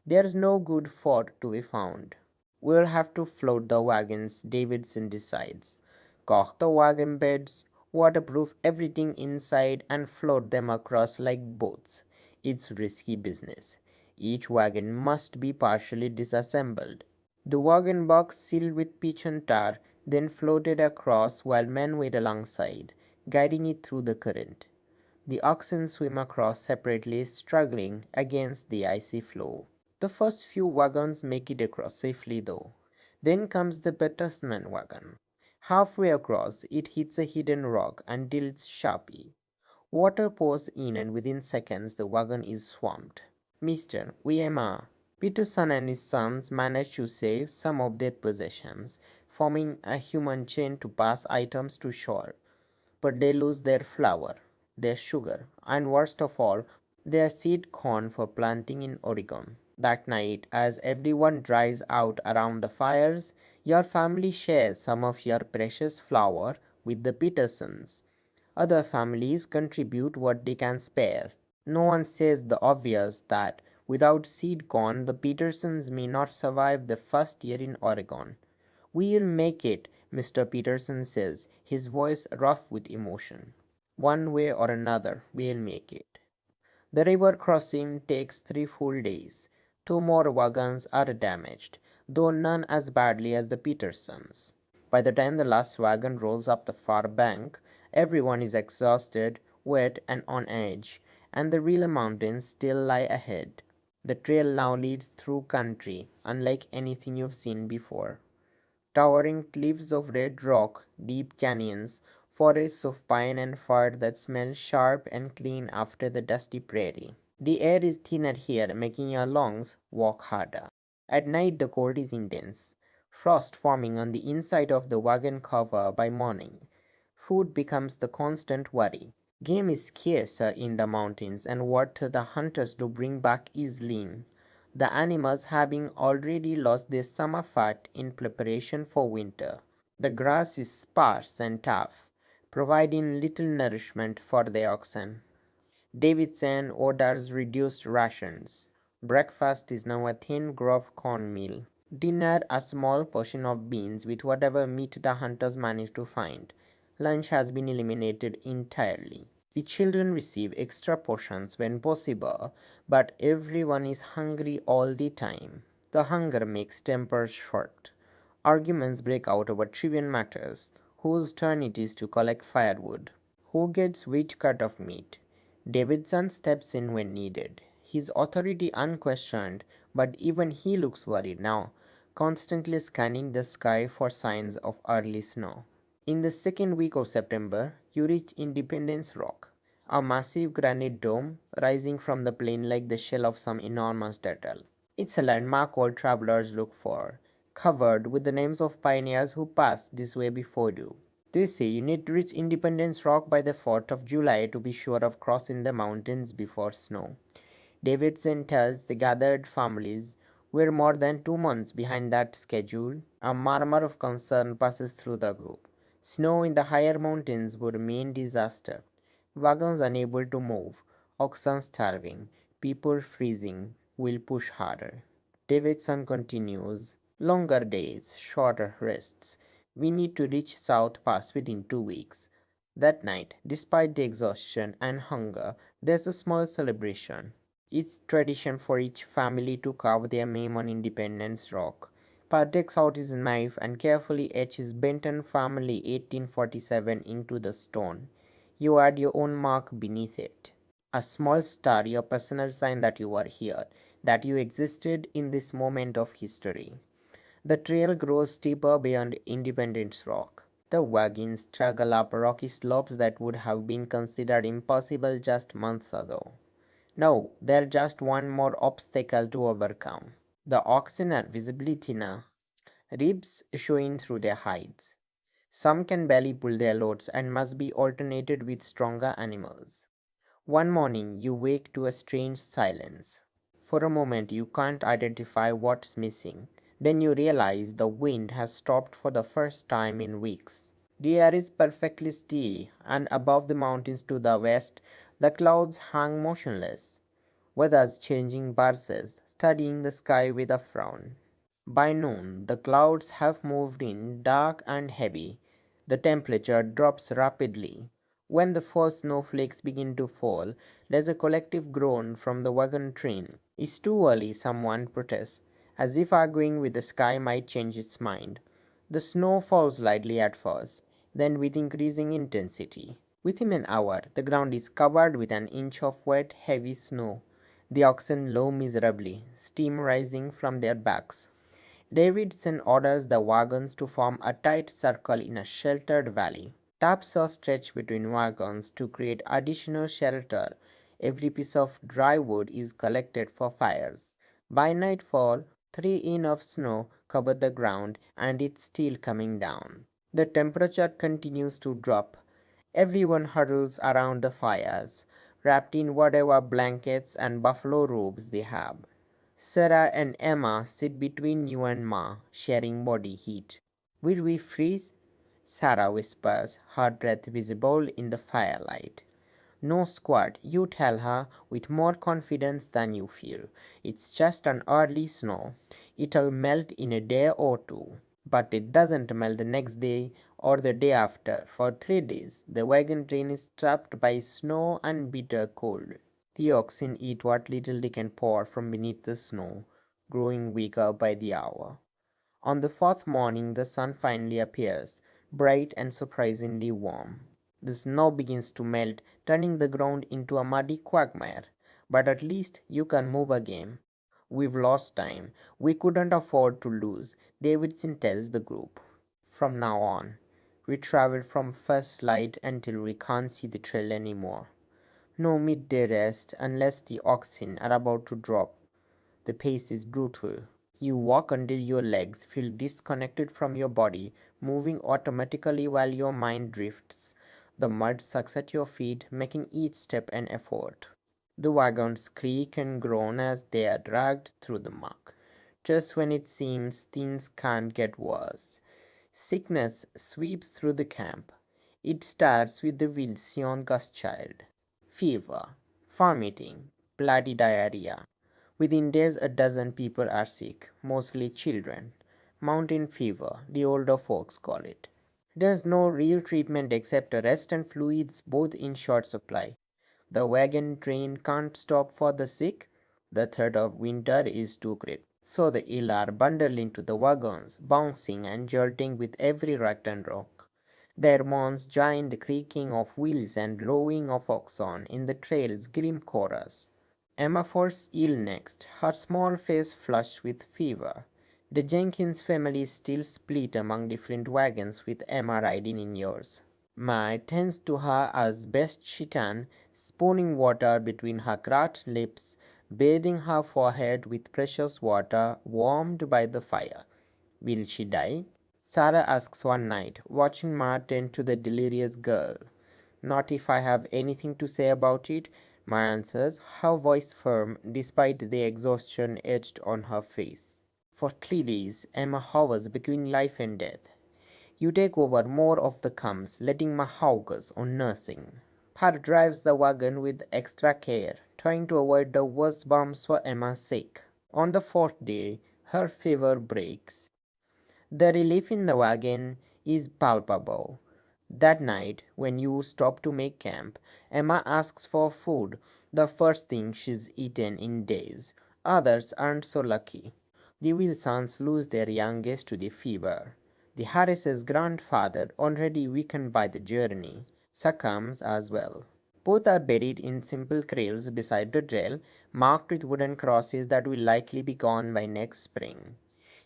There's no good ford to be found. We'll have to float the wagons, Davidson decides. Caulk the wagon beds, waterproof everything inside, and float them across like boats. It's risky business. Each wagon must be partially disassembled. The wagon box sealed with pitch and tar, then floated across while men wait alongside, guiding it through the current. The oxen swim across separately, struggling against the icy flow. The first few wagons make it across safely though. Then comes the Petersman wagon. Halfway across, it hits a hidden rock and tilts sharply. Water pours in and within seconds the wagon is swamped. "Mister, we Emma." Peterson and his sons manage to save some of their possessions, forming a human chain to pass items to shore. But they lose their flour, their sugar, and worst of all, their seed corn for planting in Oregon. That night, as everyone dries out around the fires, your family shares some of your precious flour with the Petersons. Other families contribute what they can spare. No one says the obvious that without seed corn, the Petersons may not survive the first year in Oregon. "We'll make it," Mr. Peterson says, his voice rough with emotion. "One way or another, we'll make it." The river crossing takes 3 full days. Two more wagons are damaged, though none as badly as the Petersons. By the time the last wagon rolls up the far bank, everyone is exhausted, wet, and on edge. and the real mountains still lie ahead. The trail now leads through country, unlike anything you've seen before. Towering cliffs of red rock, deep canyons, forests of pine and fir that smell sharp and clean after the dusty prairie. The air is thinner here, making your lungs work harder. At night, the cold is intense, frost forming on the inside of the wagon cover by morning. Food becomes the constant worry. Game is scarcer in the mountains, and what the hunters do bring back is lean. The animals having already lost their summer fat in preparation for winter. The grass is sparse and tough, providing little nourishment for the oxen. Davidson orders reduced rations. Breakfast is now a thin grove cornmeal. Dinner a small portion of beans with whatever meat the hunters manage to find. Lunch has been eliminated entirely. The children receive extra portions when possible, but everyone is hungry all the time. The hunger makes tempers short. Arguments break out over trivial matters: whose turn it is to collect firewood, who gets which cut of meat. Davidson steps in when needed, his authority unquestioned, but even he looks worried now, constantly scanning the sky for signs of early snow. In the second week of September, you reach Independence Rock, a massive granite dome rising from the plain like the shell of some enormous turtle. It's a landmark all travelers look for, covered with the names of pioneers who passed this way before you. They say you need to reach Independence Rock by the 4th of July to be sure of crossing the mountains before snow. Davidson tells the gathered families we're more than 2 months behind that schedule. A murmur of concern passes through the group. Snow in the higher mountains would mean disaster. Wagons unable to move, oxen starving, people freezing will push harder. Davidson continues. Longer days, shorter rests. We need to reach South Pass within 2 weeks. That night, despite the exhaustion and hunger, there's a small celebration. It's tradition for each family to carve their name on Independence Rock. Pa takes out his knife and carefully etches Benton Family 1847 into the stone. You add your own mark beneath it. A small star, your personal sign that you are here, that you existed in this moment of history. The trail grows steeper beyond Independence Rock. The wagons struggle up rocky slopes that would have been considered impossible just months ago. Now, they're just one more obstacle to overcome. The oxen are visibly thinner, ribs showing through their hides. Some can barely pull their loads and must be alternated with stronger animals. One morning, you wake to a strange silence. For a moment, you can't identify what's missing. Then you realize the wind has stopped for the first time in weeks. The air is perfectly still, and above the mountains to the west, the clouds hang motionless. Weather's changing buzzes, studying the sky with a frown. By noon, the clouds have moved in, dark and heavy. The temperature drops rapidly. When the first snowflakes begin to fall, there's a collective groan from the wagon train. It's too early, someone protests, as if arguing with the sky might change its mind. The snow falls lightly at first, then with increasing intensity. Within an hour, the ground is covered with an inch of wet, heavy snow. The oxen low miserably, steam rising from their backs. Davidson orders the wagons to form a tight circle in a sheltered valley. Tarps are stretched between wagons to create additional shelter. Every piece of dry wood is collected for fires. By nightfall, 3 inches of snow cover the ground and it's still coming down. The temperature continues to drop. Everyone huddles around the fires, wrapped in whatever blankets and buffalo robes they have. Sarah and Emma sit between you and Ma, sharing body heat. Will we freeze? Sarah whispers, her breath visible in the firelight. No, Squad, you tell her with more confidence than you feel. It's just an early snow. It'll melt in a day or two. But it doesn't melt the next day or the day after. For 3 days, the wagon train is trapped by snow and bitter cold. The oxen eat what little they can pour from beneath the snow, growing weaker by the hour. On the fourth morning, the sun finally appears, bright and surprisingly warm. The snow begins to melt, turning the ground into a muddy quagmire. But at least you can move again. We've lost time. We couldn't afford to lose, Davidson tells the group. From now on, we travel from first light until we can't see the trail anymore. No midday rest unless the oxen are about to drop. The pace is brutal. You walk until your legs feel disconnected from your body, moving automatically while your mind drifts. The mud sucks at your feet, making each step an effort. The wagons creak and groan as they are dragged through the muck, just when it seems things can't get worse. Sickness sweeps through the camp. It starts with the Wilson Gus child. Fever, vomiting, bloody diarrhea. Within days, a dozen people are sick, mostly children. Mountain fever, the older folks call it. There's no real treatment except rest and fluids, both in short supply. The wagon train can't stop for the sick. The threat of winter is too great. So the ill are bundled into the wagons, bouncing and jolting with every rut and rock. Their moans join the creaking of wheels and lowing of oxen in the trail's grim chorus. Emma falls ill next, her small face flushed with fever. The Jenkins family is still split among different wagons, with Emma riding in yours. Ma tends to her as best she can, spooning water between her cracked lips, bathing her forehead with precious water warmed by the fire. Will she die? Sarah asks one night, watching Ma tend to the delirious girl. Not if I have anything to say about it, Ma answers, her voice firm despite the exhaustion etched on her face. For 3 days, Emma hovers between life and death. You take over more of the comes, letting Ma focus on nursing. Par drives the wagon with extra care, trying to avoid the worst bumps for Emma's sake. On the fourth day, her fever breaks. The relief in the wagon is palpable. That night, when you stop to make camp, Emma asks for food, the first thing she's eaten in days. Others aren't so lucky. The Wilsons lose their youngest to the fever. The Harris's grandfather, already weakened by the journey, succumbs as well. Both are buried in simple cradles beside the trail, marked with wooden crosses that will likely be gone by next spring.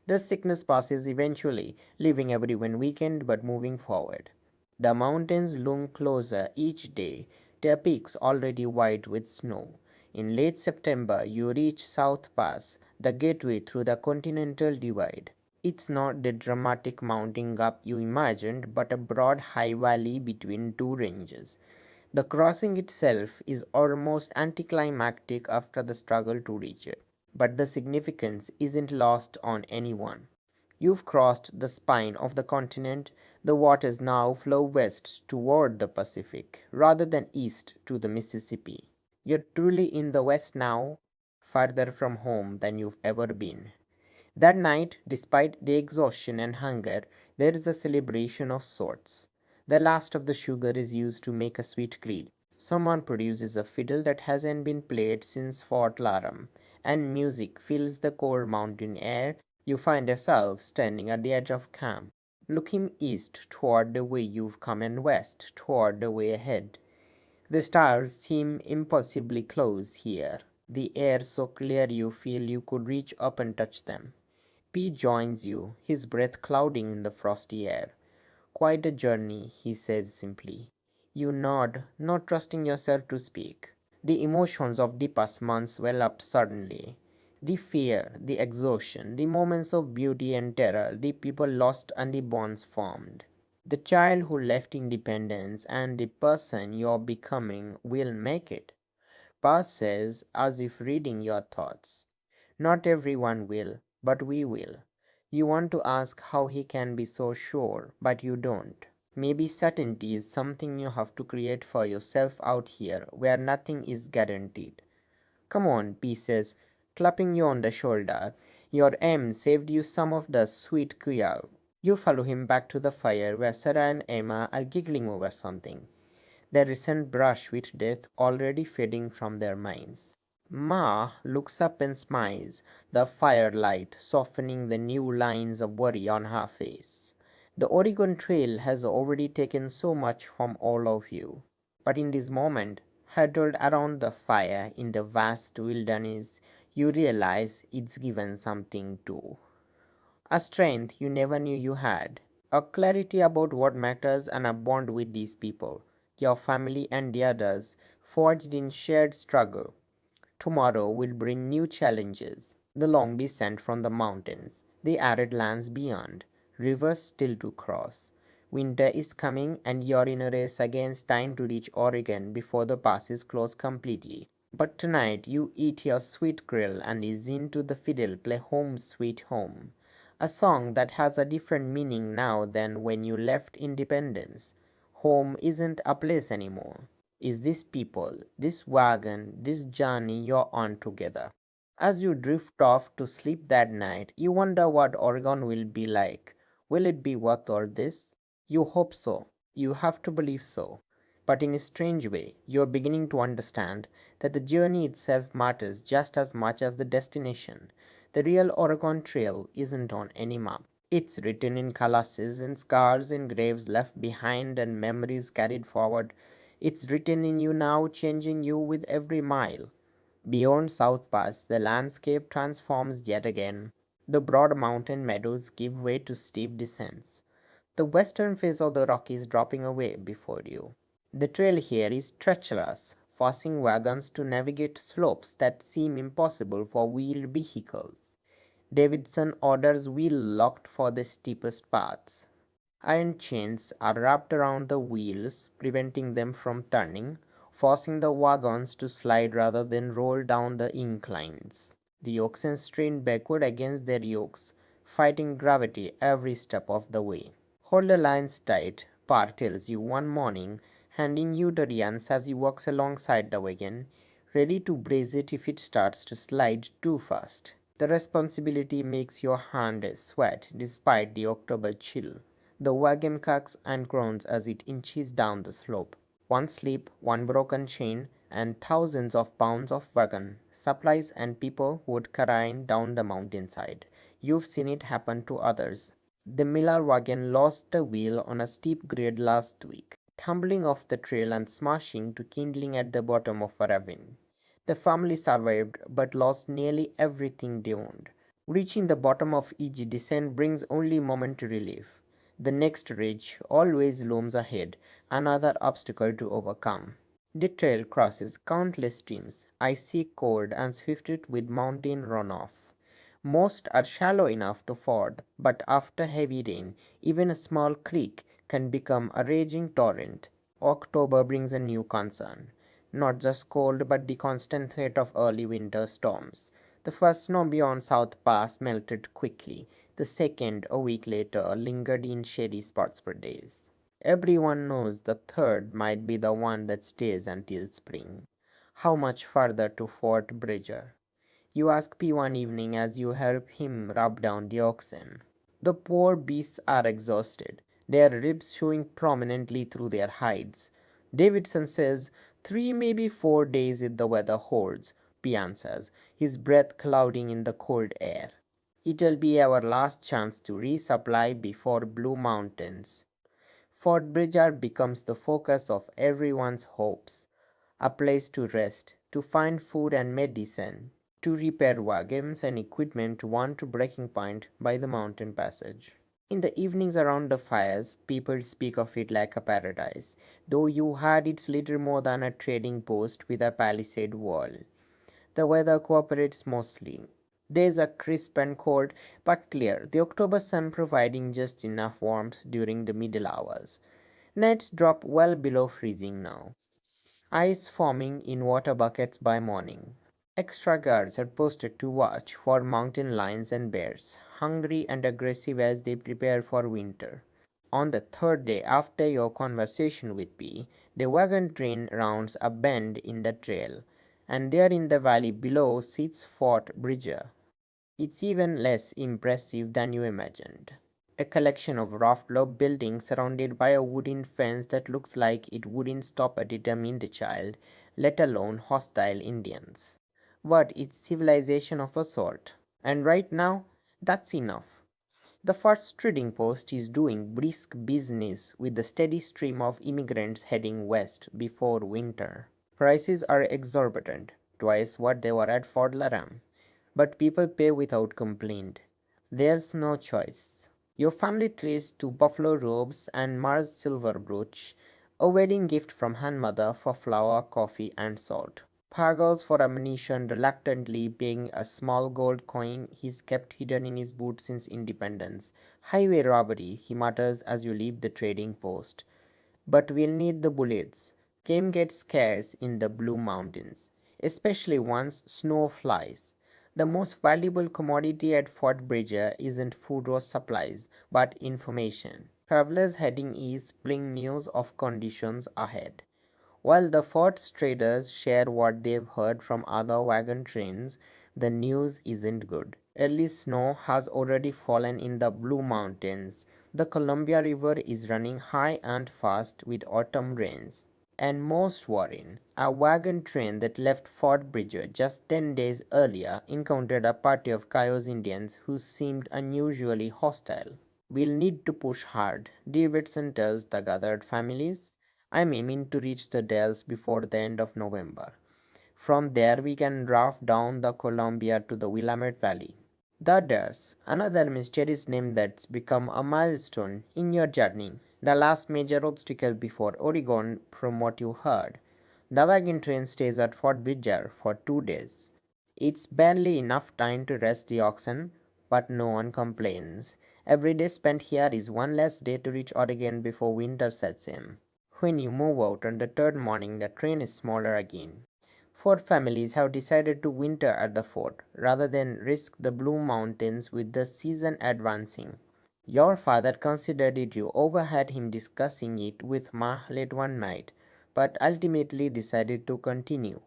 The sickness passes eventually, leaving everyone weakened but moving forward. The mountains loom closer each day, their peaks already white with snow. In late September, you reach South Pass, the gateway through the Continental Divide. It's not the dramatic mounting up you imagined, but a broad high valley between two ranges. The crossing itself is almost anticlimactic after the struggle to reach it. But the significance isn't lost on anyone. You've crossed the spine of the continent. The waters now flow west toward the Pacific rather than east to the Mississippi. You're truly in the West now, farther from home than you've ever been. That night, despite the exhaustion and hunger, there is a celebration of sorts. The last of the sugar is used to make a sweet cream. Someone produces a fiddle that hasn't been played since Fort Laram, and music fills the cold mountain air. You find yourself standing at the edge of camp, looking east toward the way you've come and west toward the way ahead. The stars seem impossibly close here, the air so clear you feel you could reach up and touch them. Pete joins you, his breath clouding in the frosty air. Quite a journey, he says simply. You nod, not trusting yourself to speak. The emotions of the past months well up suddenly. The fear, the exhaustion, the moments of beauty and terror, the people lost and the bonds formed. The child who left independence and the person you're becoming will make it. Pa says, as if reading your thoughts. Not everyone will, but we will. You want to ask how he can be so sure, but you don't. Maybe certainty is something you have to create for yourself out here where nothing is guaranteed. Come on, P says, clapping you on the shoulder. Your M saved you some of the sweet kuya. You follow him back to the fire where Sarah and Emma are giggling over something, their recent brush with death already fading from their minds. Ma looks up and smiles, the firelight softening the new lines of worry on her face. The Oregon Trail has already taken so much from all of you. But in this moment, huddled around the fire in the vast wilderness, you realize it's given something too. A strength you never knew you had, a clarity about what matters, and a bond with these people, your family and the others, forged in shared struggle. Tomorrow will bring new challenges, the long descent from the mountains, the arid lands beyond, rivers still to cross. Winter is coming, and you're in a race against time to reach Oregon before the pass is closed completely. But tonight you eat your sweet grill and listen to the fiddle play Home Sweet Home, a song that has a different meaning now than when you left Independence. Home isn't a place anymore. Is this people, this wagon, this journey you're on together. As you drift off to sleep that night, you wonder what Oregon will be like. Will it be worth all this? You hope so. You have to believe so. But in a strange way, you're beginning to understand that the journey itself matters just as much as the destination. The real Oregon Trail isn't on any map. It's written in calluses and scars in graves left behind and memories carried forward. It's written in you now, changing you with every mile. Beyond South Pass, the landscape transforms yet again. The broad mountain meadows give way to steep descents. The western face of the Rockies dropping away before you. The trail here is treacherous, forcing wagons to navigate slopes that seem impossible for wheeled vehicles. Davidson orders wheel locked for the steepest paths. Iron chains are wrapped around the wheels, preventing them from turning, forcing the wagons to slide rather than roll down the inclines. The oxen strain backward against their yokes, fighting gravity every step of the way. Hold the lines tight, Parr tells you one morning, handing you the reins as he walks alongside the wagon, ready to brace it if it starts to slide too fast. The responsibility makes your hand sweat despite the October chill. The wagon cucks and groans as it inches down the slope. One slip, one broken chain, and thousands of pounds of wagon, supplies, and people would careen down the mountainside. You've seen it happen to others. The Miller wagon lost the wheel on a steep grade last week, tumbling off the trail and smashing to kindling at the bottom of a ravine. The family survived but lost nearly everything they owned. Reaching the bottom of each descent brings only momentary relief. The next ridge always looms ahead, another obstacle to overcome. The trail crosses countless streams, icy cold and swifted with mountain runoff. Most are shallow enough to ford, but after heavy rain, even a small creek can become a raging torrent. October brings a new concern. Not just cold, but the constant threat of early winter storms. The first snow beyond South Pass melted quickly. The second, a week later, lingered in shady spots for days. Everyone knows the third might be the one that stays until spring. How much further to Fort Bridger? You ask P one evening as you help him rub down the oxen. The poor beasts are exhausted, their ribs showing prominently through their hides. Davidson says 3 maybe 4 days if the weather holds, P answers, his breath clouding in the cold air. It'll be our last chance to resupply before Blue Mountains. Fort Bridger becomes the focus of everyone's hopes, a place to rest, to find food and medicine, to repair wagons and equipment to one to breaking point by the mountain passage. In the evenings around the fires, people speak of it like a paradise, though you had it's little more than a trading post with a palisade wall. The weather cooperates mostly. Days are crisp and cold, but clear, the October sun providing just enough warmth during the middle hours. Nights drop well below freezing now, ice forming in water buckets by morning. Extra guards are posted to watch for mountain lions and bears, hungry and aggressive as they prepare for winter. On the third day after your conversation with P, the wagon train rounds a bend in the trail, and there in the valley below sits Fort Bridger. It's even less impressive than you imagined. A collection of rough log buildings surrounded by a wooden fence that looks like it wouldn't stop a determined child, let alone hostile Indians. But it's civilization of a sort, and right now, that's enough. The first trading post is doing brisk business with the steady stream of immigrants heading west before winter. Prices are exorbitant, twice what they were at Fort Laram, but people pay without complaint. There's no choice. Your family trees to buffalo robes and Mars silver brooch, a wedding gift from Hanmother for flour, coffee, and salt. Pagels for ammunition, reluctantly paying a small gold coin he's kept hidden in his boot since independence. Highway robbery, he mutters as you leave the trading post. But we'll need the bullets. Game gets scarce in the Blue Mountains, especially once snow flies. The most valuable commodity at Fort Bridger isn't food or supplies, but information. Travelers heading east bring news of conditions ahead. While the fort's traders share what they've heard from other wagon trains, the news isn't good. Early snow has already fallen in the Blue Mountains. The Columbia River is running high and fast with autumn rains. And most worrying, a wagon train that left Fort Bridger just 10 days earlier encountered a party of Cayuse Indians who seemed unusually hostile. We'll need to push hard, Davidson tells the gathered families. I'm aiming to reach the Dells before the end of November. From there, we can draft down the Columbia to the Willamette Valley. The Dells, another mysterious name that's become a milestone in your journey, the last major obstacle before Oregon, from what you heard. The wagon train stays at Fort Bridger for 2 days. It's barely enough time to rest the oxen, but no one complains. Every day spent here is one less day to reach Oregon before winter sets in. When you move out on the third morning, the train is smaller again. Four families have decided to winter at the fort rather than risk the Blue Mountains with the season advancing. Your father considered it. You overheard him discussing it with Ma late one night, but ultimately decided to continue.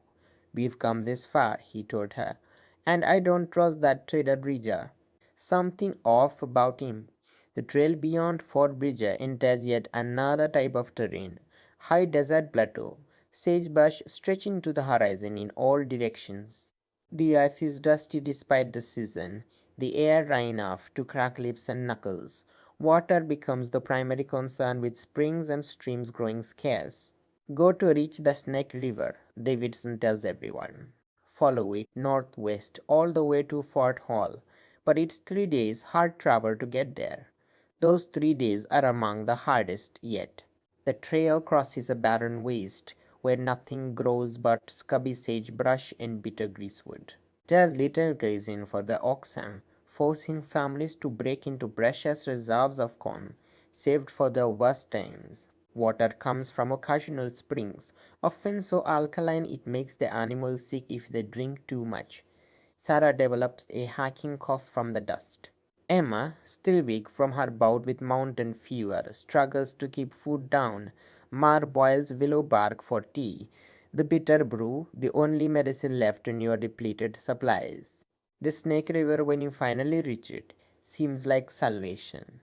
We've come this far, he told her, and I don't trust that trader Bridger. Something off about him. The trail beyond Fort Bridger enters yet another type of terrain. High desert plateau, sagebrush stretching to the horizon in all directions. The earth is dusty despite the season. The air dry enough to crack lips and knuckles. Water becomes the primary concern with springs and streams growing scarce. Go to reach the Snake River, Davidson tells everyone. Follow it northwest all the way to Fort Hall, but it's 3 days hard travel to get there. Those 3 days are among the hardest yet. The trail crosses a barren waste where nothing grows but scubby sagebrush and bitter greasewood. There's little grazing for the oxen, forcing families to break into precious reserves of corn, saved for the worst times. Water comes from occasional springs, often so alkaline it makes the animals sick if they drink too much. Sarah develops a hacking cough from the dust. Emma, still weak from her bout with mountain fever, struggles to keep food down. Mar boils willow bark for tea, the bitter brew, the only medicine left in your depleted supplies. The Snake River, when you finally reach it, seems like salvation.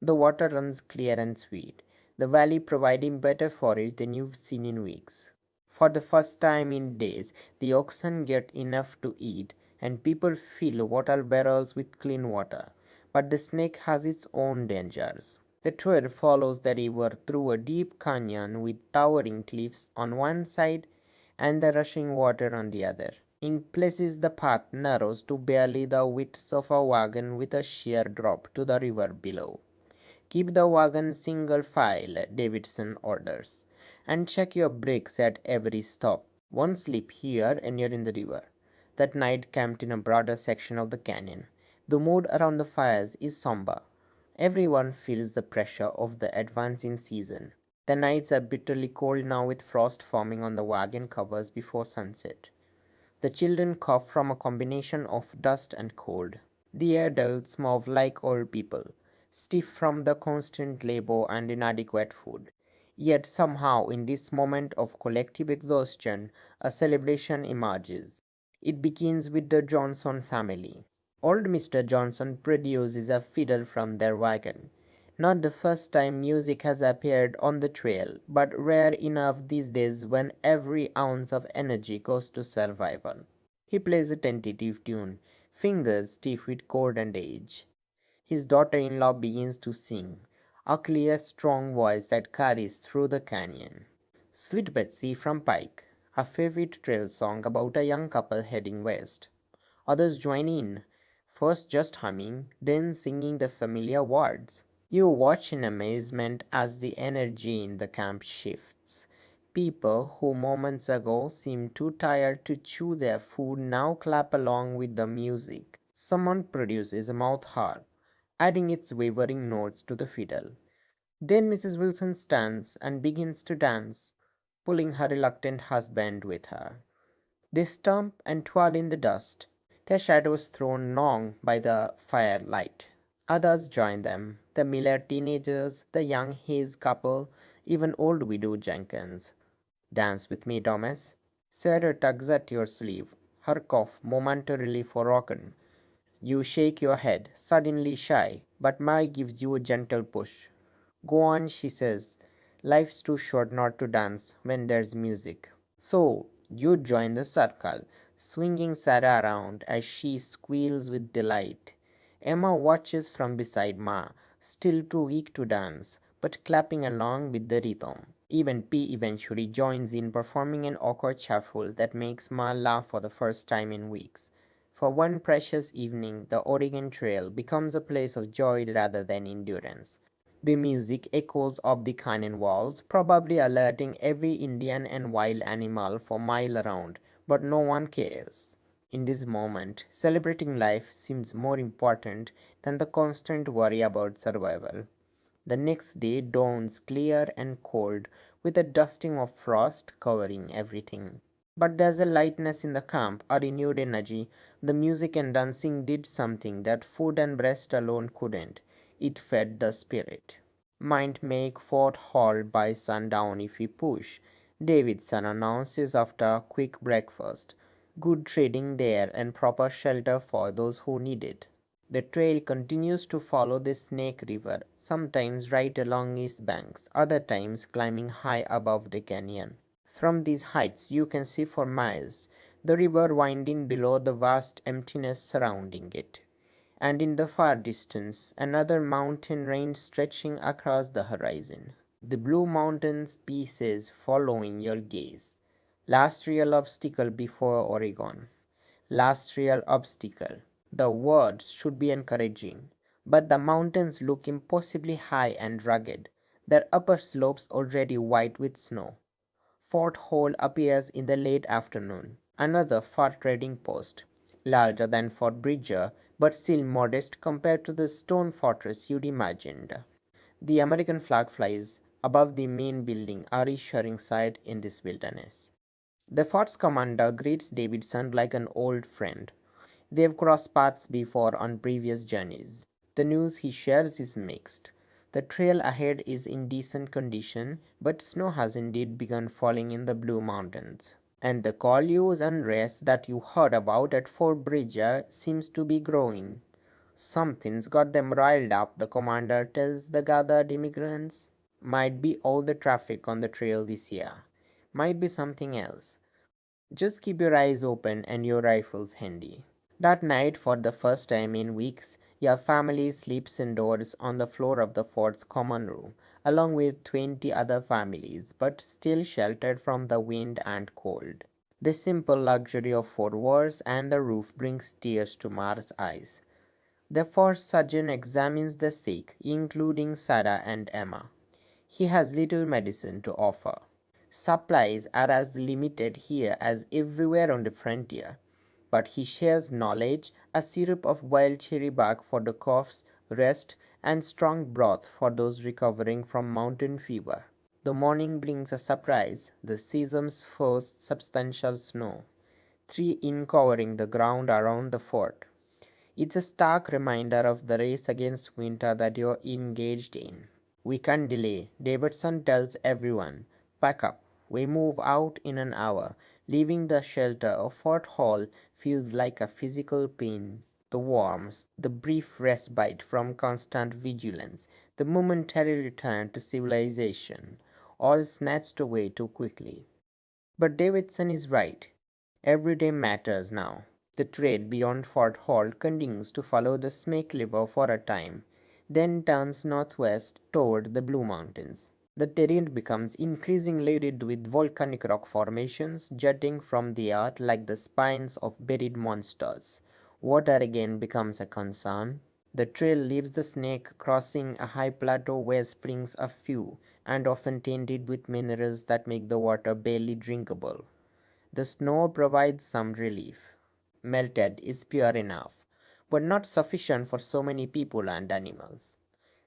The water runs clear and sweet, the valley providing better forage than you've seen in weeks. For the first time in days, the oxen get enough to eat, and people fill water barrels with clean water. But the snake has its own dangers. The trail follows the river through a deep canyon with towering cliffs on one side and the rushing water on the other. In places, the path narrows to barely the width of a wagon with a sheer drop to the river below. Keep the wagon single file, Davidson orders, and check your brakes at every stop. One slip here and you're in the river. That night camped in a broader section of the canyon. The mood around the fires is somber. Everyone feels the pressure of the advancing season. The nights are bitterly cold now with frost forming on the wagon covers before sunset. The children cough from a combination of dust and cold. The adults move like old people, stiff from the constant labor and inadequate food. Yet somehow, in this moment of collective exhaustion, a celebration emerges. It begins with the Johnson family. Old Mr. Johnson produces a fiddle from their wagon. Not the first time music has appeared on the trail, but rare enough these days when every ounce of energy goes to survival. He plays a tentative tune, fingers stiff with cold and age. His daughter-in-law begins to sing, a clear, strong voice that carries through the canyon. Sweet Betsy from Pike, a favorite trail song about a young couple heading west. Others join in, first just humming, then singing the familiar words. You watch in amazement as the energy in the camp shifts. People who moments ago seemed too tired to chew their food now clap along with the music. Someone produces a mouth harp, adding its wavering notes to the fiddle. Then Mrs. Wilson stands and begins to dance, pulling her reluctant husband with her. They stump and twirl in the dust, their shadows thrown long by the firelight. Others join them, the Miller teenagers, the young Hayes couple, even old widow Jenkins. Dance with me, Thomas. Sarah tugs at your sleeve, her cough momentarily forgotten. You shake your head, suddenly shy, but Mai gives you a gentle push. Go on, she says. Life's too short not to dance when there's music. So, you join the circle, swinging Sarah around as she squeals with delight. Emma watches from beside Ma, still too weak to dance, but clapping along with the rhythm. Even P eventually joins in, performing an awkward shuffle that makes Ma laugh for the first time in weeks. For one precious evening, the Oregon Trail becomes a place of joy rather than endurance. The music echoes off the canyon walls, probably alerting every Indian and wild animal for miles around, but no one cares. In this moment, celebrating life seems more important than the constant worry about survival. The next day dawns clear and cold, with a dusting of frost covering everything. But there's a lightness in the camp, a renewed energy. The music and dancing did something that food and rest alone couldn't. It fed the spirit. Might make Fort Hall by sundown if we push, Davidson announces after a quick breakfast. Good trading there and proper shelter for those who need it. The trail continues to follow the Snake River, sometimes right along its banks, other times climbing high above the canyon. From these heights, you can see for miles the river winding below, the vast emptiness surrounding it, and in the far distance, another mountain range stretching across the horizon. The blue mountains pieces following your gaze. Last real obstacle before Oregon. Last real obstacle. The words should be encouraging, but the mountains look impossibly high and rugged, their upper slopes already white with snow. Fort Hall appears in the late afternoon, another fur trading post, larger than Fort Bridger, but still modest compared to the stone fortress you'd imagined. The American flag flies above the main building, a reassuring sight in this wilderness. The fort's commander greets Davidson like an old friend. They've crossed paths before on previous journeys. The news he shares is mixed. The trail ahead is in decent condition, but snow has indeed begun falling in the Blue Mountains. And the coyotes and unrest that you heard about at Fort Bridger seems to be growing. Something's got them riled up, the commander tells the gathered immigrants. Might be all the traffic on the trail this year. Might be something else. Just keep your eyes open and your rifles handy. That night, for the first time in weeks, your family sleeps indoors on the floor of the fort's common room, along with 20 other families, but still sheltered from the wind and cold. The simple luxury of 4 walls and the roof brings tears to Mar's eyes. The first surgeon examines the sick, including Sarah and Emma. He has little medicine to offer. Supplies are as limited here as everywhere on the frontier, but he shares knowledge, a syrup of wild cherry bark for the coughs, rest, and strong broth for those recovering from mountain fever. The morning brings a surprise, the season's first substantial snow, 3 in covering the ground around the fort. It's a stark reminder of the race against winter that you're engaged in. We can't delay, Davidson tells everyone. Pack up. We move out in an hour. Leaving the shelter of Fort Hall feels like a physical pain. The warmth, the brief respite from constant vigilance, the momentary return to civilization, all snatched away too quickly. But Davidson is right. Every day matters now. The trail beyond Fort Hall continues to follow the Snake River for a time, then turns northwest toward the Blue Mountains. The terrain becomes increasingly red with volcanic rock formations jutting from the earth like the spines of buried monsters. Water again becomes a concern. The trail leaves the Snake crossing a high plateau where springs are few and often tainted with minerals that make the water barely drinkable. The snow provides some relief. Melted is pure enough, but not sufficient for so many people and animals.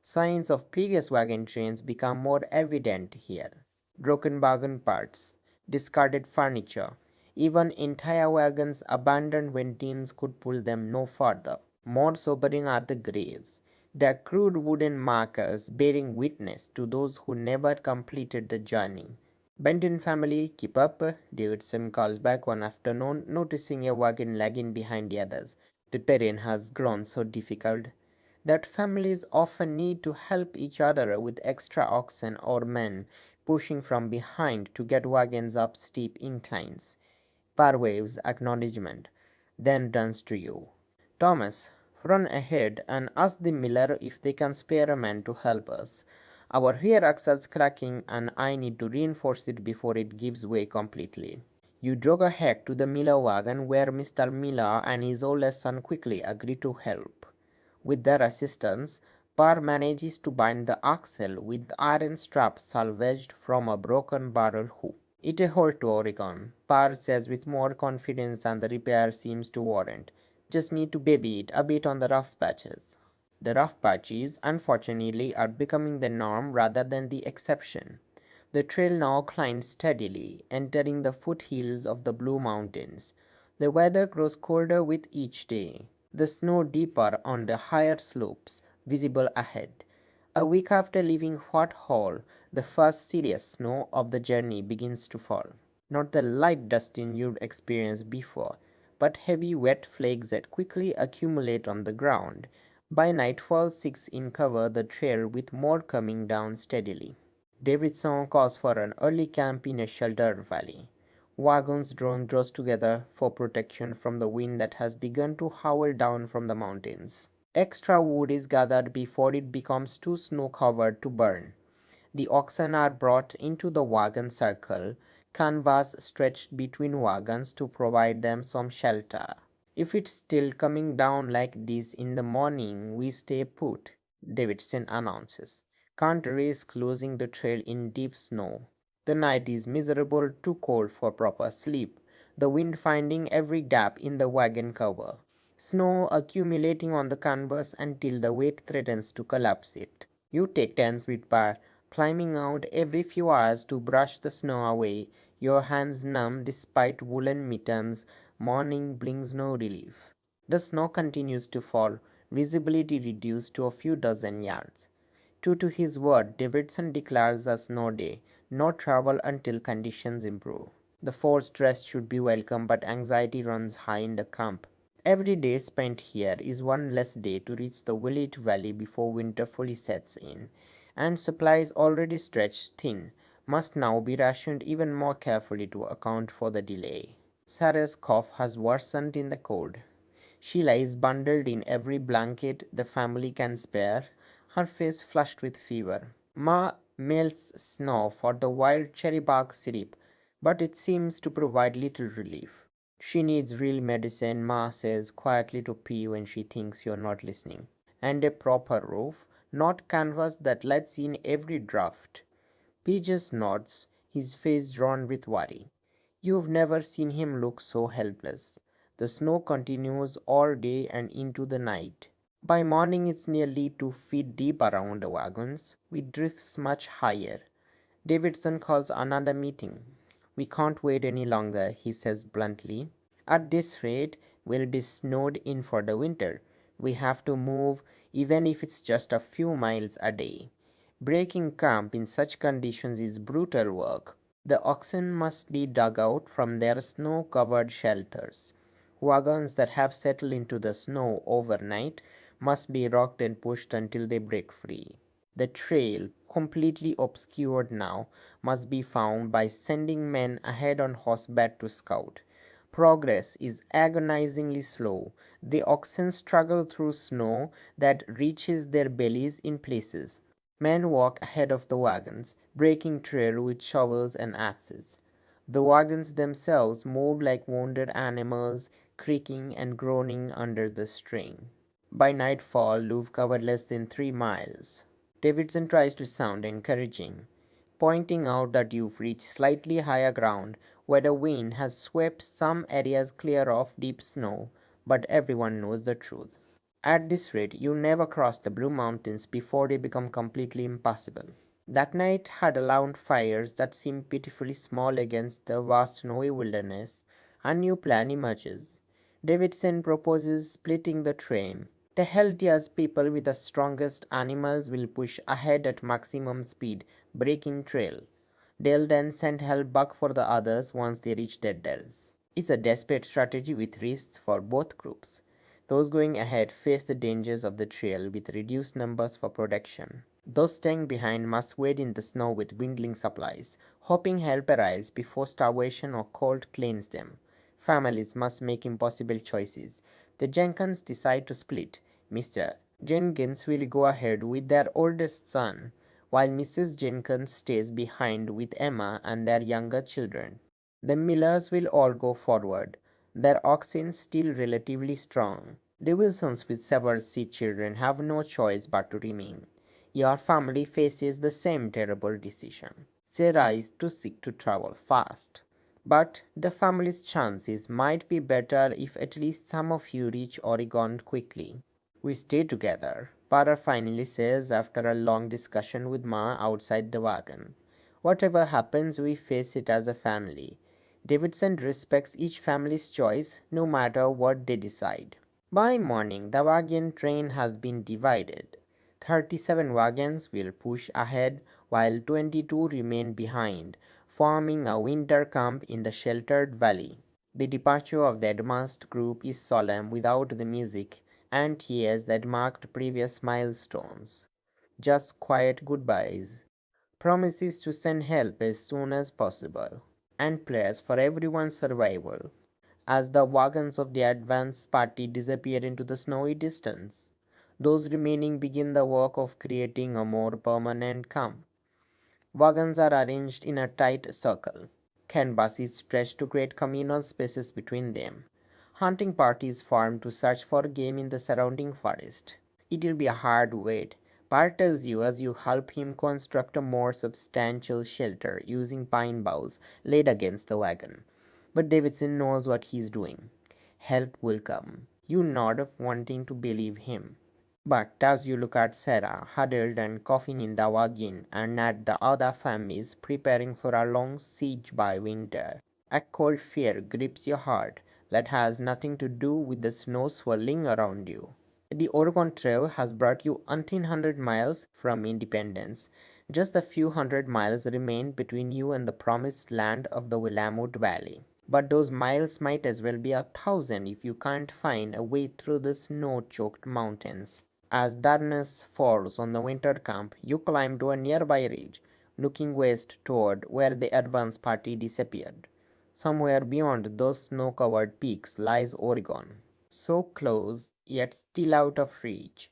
Signs of previous wagon trains become more evident here. Broken wagon parts, discarded furniture, even entire wagons abandoned when teams could pull them no further. More sobering are the graves, the crude wooden markers bearing witness to those who never completed the journey. Benton family, keep up. Davidson calls back one afternoon, noticing a wagon lagging behind the others. The terrain has grown so difficult that families often need to help each other with extra oxen or men pushing from behind to get wagons up steep inclines. Parr waves acknowledgement, then turns to you. Thomas, run ahead and ask the miller if they can spare a man to help us. Our rear axle's cracking and I need to reinforce it before it gives way completely. You jog ahead to the Miller wagon where Mr. Miller and his oldest son quickly agree to help. With their assistance, Parr manages to bind the axle with iron straps salvaged from a broken barrel hoop. It a hold to Oregon, Parr says with more confidence than the repair seems to warrant. Just need to baby it a bit on the rough patches. The rough patches, unfortunately, are becoming the norm rather than the exception. The trail now climbs steadily, entering the foothills of the Blue Mountains. The weather grows colder with each day, the snow deeper on the higher slopes, visible ahead. A week after leaving Fort Hall, the first serious snow of the journey begins to fall. Not the light dusting you'd experienced before, but heavy wet flakes that quickly accumulate on the ground. By nightfall, 6 in cover the trail with more coming down steadily. Davidson calls for an early camp in a sheltered valley. Wagons draws together for protection from the wind that has begun to howl down from the mountains. Extra wood is gathered before it becomes too snow-covered to burn. The oxen are brought into the wagon circle, canvas stretched between wagons to provide them some shelter. If it's still coming down like this in the morning, we stay put, Davidson announces. Can't risk losing the trail in deep snow. The night is miserable, too cold for proper sleep, the wind finding every gap in the wagon cover. Snow accumulating on the canvas until the weight threatens to collapse it. You take turns with Bar, climbing out every few hours to brush the snow away, your hands numb despite woolen mittens. Morning brings no relief. The snow continues to fall, visibility reduced to a few dozen yards. True to his word, Davidson declares a snow day, no travel until conditions improve. The forced rest should be welcome, but anxiety runs high in the camp. Every day spent here is one less day to reach the village valley before winter fully sets in, and supplies already stretched thin must now be rationed even more carefully to account for the delay. Sarah's cough has worsened in the cold. She lies bundled in every blanket the family can spare, her face flushed with fever. Ma melts snow for the wild cherry bark syrup, but it seems to provide little relief. She needs real medicine, Ma says quietly to P when she thinks you're not listening. And a proper roof, not canvas that lets in every draught. P just nods, his face drawn with worry. You've never seen him look so helpless. The snow continues all day and into the night. By morning it's nearly 2 feet deep around the wagons, with drifts much higher. Davidson calls another meeting. We can't wait any longer, he says bluntly. At this rate, we'll be snowed in for the winter. We have to move, even if it's just a few miles a day. Breaking camp in such conditions is brutal work. The oxen must be dug out from their snow-covered shelters. Wagons that have settled into the snow overnight must be rocked and pushed until they break free. The trail, completely obscured now, must be found by sending men ahead on horseback to scout. Progress is agonizingly slow. The oxen struggle through snow that reaches their bellies in places. Men walk ahead of the wagons, breaking trail with shovels and axes. The wagons themselves move like wounded animals, creaking and groaning under the strain. By nightfall, you've covered less than 3 miles. Davidson tries to sound encouraging, pointing out that you've reached slightly higher ground where the wind has swept some areas clear of deep snow, but everyone knows the truth. At this rate, you never cross the Blue Mountains before they become completely impassable. That night had allowed fires that seemed pitifully small against the vast snowy wilderness. A new plan emerges. Davidson proposes splitting the train. The healthiest people with the strongest animals will push ahead at maximum speed, breaking trail. They'll then send help back for the others once they reach their dells. It's a desperate strategy with risks for both groups. Those going ahead face the dangers of the trail with reduced numbers for protection. Those staying behind must wade in the snow with dwindling supplies, hoping help arrives before starvation or cold claims them. Families must make impossible choices. The Jenkins decide to split. Mr. Jenkins will go ahead with their oldest son, while Mrs. Jenkins stays behind with Emma and their younger children. The Millers will all go forward, their oxen still relatively strong. The Wilsons with several sick children have no choice but to remain. Your family faces the same terrible decision. Sarah is too sick to travel fast. But the family's chances might be better if at least some of you reach Oregon quickly. We stay together, Para finally says after a long discussion with Ma outside the wagon. Whatever happens, we face it as a family. Davidson respects each family's choice, no matter what they decide. By morning, the wagon train has been divided. 37 wagons will push ahead while 22 remain behind, forming a winter camp in the sheltered valley. The departure of the advanced group is solemn without the music and tears that marked previous milestones. Just quiet goodbyes, promises to send help as soon as possible, and prayers for everyone's survival as the wagons of the advance party disappear into the snowy distance. Those remaining begin the work of creating a more permanent camp. Wagons are arranged in a tight circle. Canvas is stretched to create communal spaces between them. Hunting parties form to search for game in the surrounding forest. It will be a hard wait, Bart tells you as you help him construct a more substantial shelter using pine boughs laid against the wagon. But Davidson knows what he's doing. Help will come. You nod, wanting to believe him. But as you look at Sarah, huddled and coughing in the wagon, and at the other families preparing for a long siege by winter, a cold fear grips your heart that has nothing to do with the snow swirling around you. The Oregon Trail has brought you 1,800 miles from independence. Just a few hundred miles remain between you and the promised land of the Willamette Valley. But those miles might as well be 1,000 if you can't find a way through the snow-choked mountains. As darkness falls on the winter camp, you climb to a nearby ridge, looking west toward where the advance party disappeared. Somewhere beyond those snow-covered peaks lies Oregon, so close yet still out of reach.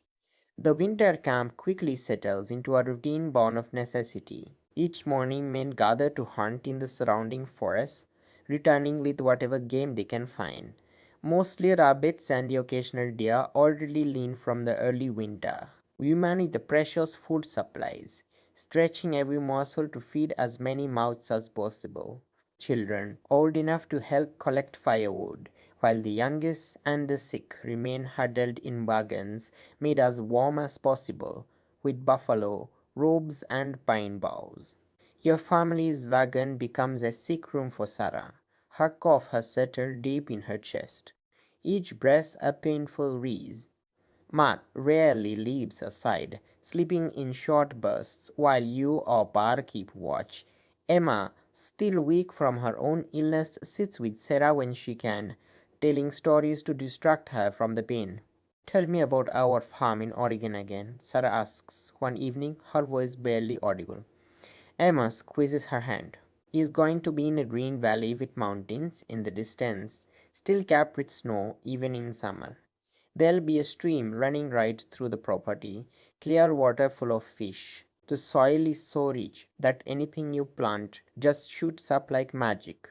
The winter camp quickly settles into a routine born of necessity. Each morning, men gather to hunt in the surrounding forests, returning with whatever game they can find. Mostly rabbits and the occasional deer already lean from the early winter. We manage the precious food supplies, stretching every morsel to feed as many mouths as possible. Children, old enough to help collect firewood, while the youngest and the sick remain huddled in wagons made as warm as possible with buffalo robes and pine boughs. Your family's wagon becomes a sick room for Sarah. Her cough has settled deep in her chest, each breath a painful wheeze. Matt rarely leaves her side, sleeping in short bursts while you or Bar keep watch. Emma, still weak from her own illness, sits with Sarah when she can, telling stories to distract her from the pain. Tell me about our farm in Oregon again, Sarah asks one evening, her voice barely audible. Emma squeezes her hand. Is going to be in a green valley with mountains in the distance. still capped with snow even in summer. There'll be a stream running right through the property, clear water full of fish. The soil is so rich that anything you plant just shoots up like magic.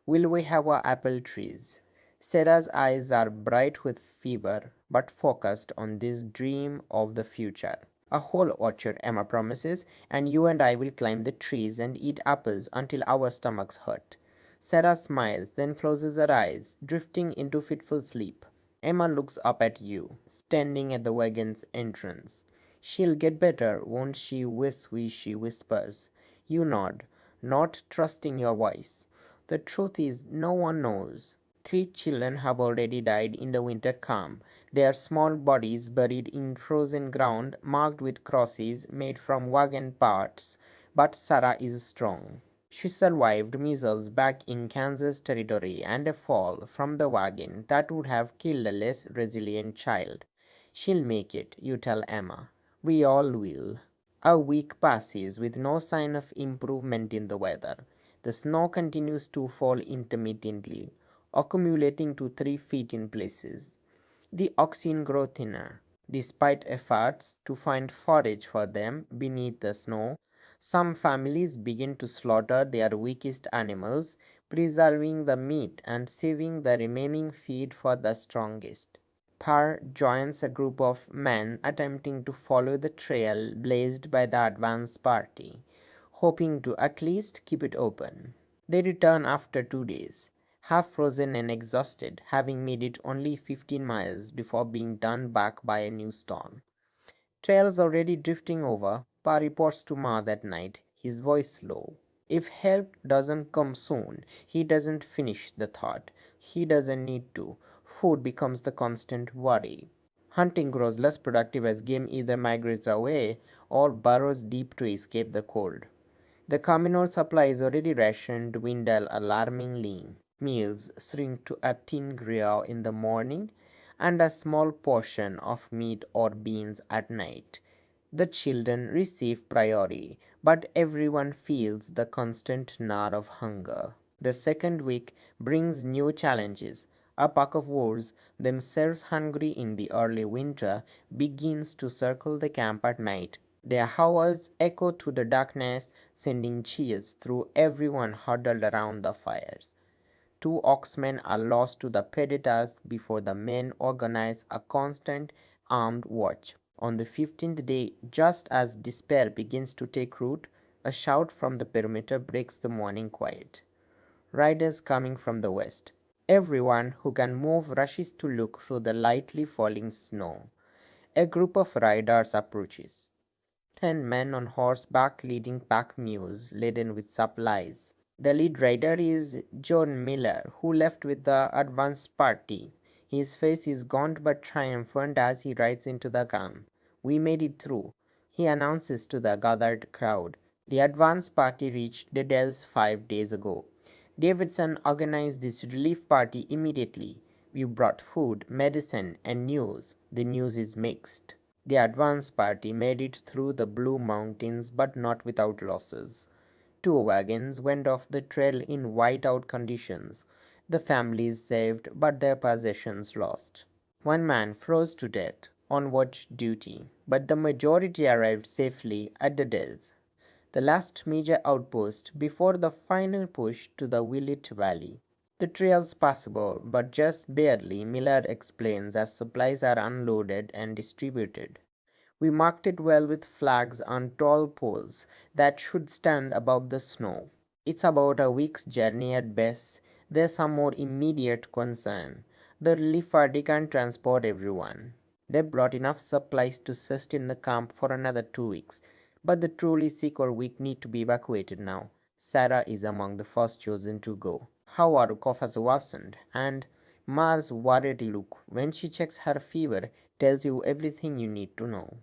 Will we have our apple trees? Sarah's eyes are bright with fever, but focused on this dream of the future. A whole orchard, Emma promises, and you and I will climb the trees and eat apples until our stomachs hurt. Sarah smiles, then closes her eyes, drifting into fitful sleep. Emma looks up at you, standing at the wagon's entrance. She'll get better, won't she? She whispers. You nod, not trusting your voice. The truth is, no one knows. 3 children have already died in the winter calm, their small bodies buried in frozen ground marked with crosses made from wagon parts. But Sarah is strong. She survived measles back in Kansas territory and a fall from the wagon that would have killed a less resilient child. She'll make it, you tell Emma. We all will. A week passes with no sign of improvement in the weather. The snow continues to fall intermittently, accumulating to 3 feet in places. The oxen grow thinner. Despite efforts to find forage for them beneath the snow, some families begin to slaughter their weakest animals, preserving the meat and saving the remaining feed for the strongest. Parr joins a group of men attempting to follow the trail blazed by the advance party, hoping to at least keep it open. They return after 2 days, half frozen and exhausted, having made it only 15 miles before being turned back by a new storm. Trails already drifting over, Pa reports to Ma that night, his voice low. If help doesn't come soon, he doesn't finish the thought. He doesn't need to. Food becomes the constant worry. Hunting grows less productive as game either migrates away or burrows deep to escape the cold. The communal supply is already rationed, dwindle alarmingly. Meals shrink to a thin gruel in the morning and a small portion of meat or beans at night. The children receive priority, but everyone feels the constant gnaw of hunger. The second week brings new challenges. A pack of wolves, themselves hungry in the early winter, begins to circle the camp at night. Their howls echo through the darkness, sending chills through everyone huddled around the fires. 2 oxmen are lost to the predators before the men organize a constant armed watch. On the 15th day, just as despair begins to take root, a shout from the perimeter breaks the morning quiet. Riders coming from the west. Everyone who can move rushes to look through the lightly falling snow. A group of riders approaches. 10 men on horseback leading pack mules laden with supplies. The lead rider is John Miller, who left with the advance party. His face is gaunt but triumphant as he rides into the camp. We made it through, he announces to the gathered crowd. The advance party reached the Dells 5 days ago. Davidson organized this relief party immediately. We brought food, medicine, and news. The news is mixed. The advance party made it through the Blue Mountains but not without losses. 2 wagons went off the trail in whiteout conditions. The families saved, but their possessions lost. 1 man froze to death on watch duty, but the majority arrived safely at the Dells, the last major outpost before the final push to the Willet Valley. The trail's passable, but just barely, Miller explains as supplies are unloaded and distributed. We marked it well with flags on tall poles that should stand above the snow. It's about a week's journey at best. There's some more immediate concern. The relief party can't transport everyone. They brought enough supplies to sustain the camp for another 2 weeks, but the truly sick or weak need to be evacuated now. Sarah is among the first chosen to go. How our cough has worsened, and Ma's worried look when she checks her fever tells you everything you need to know.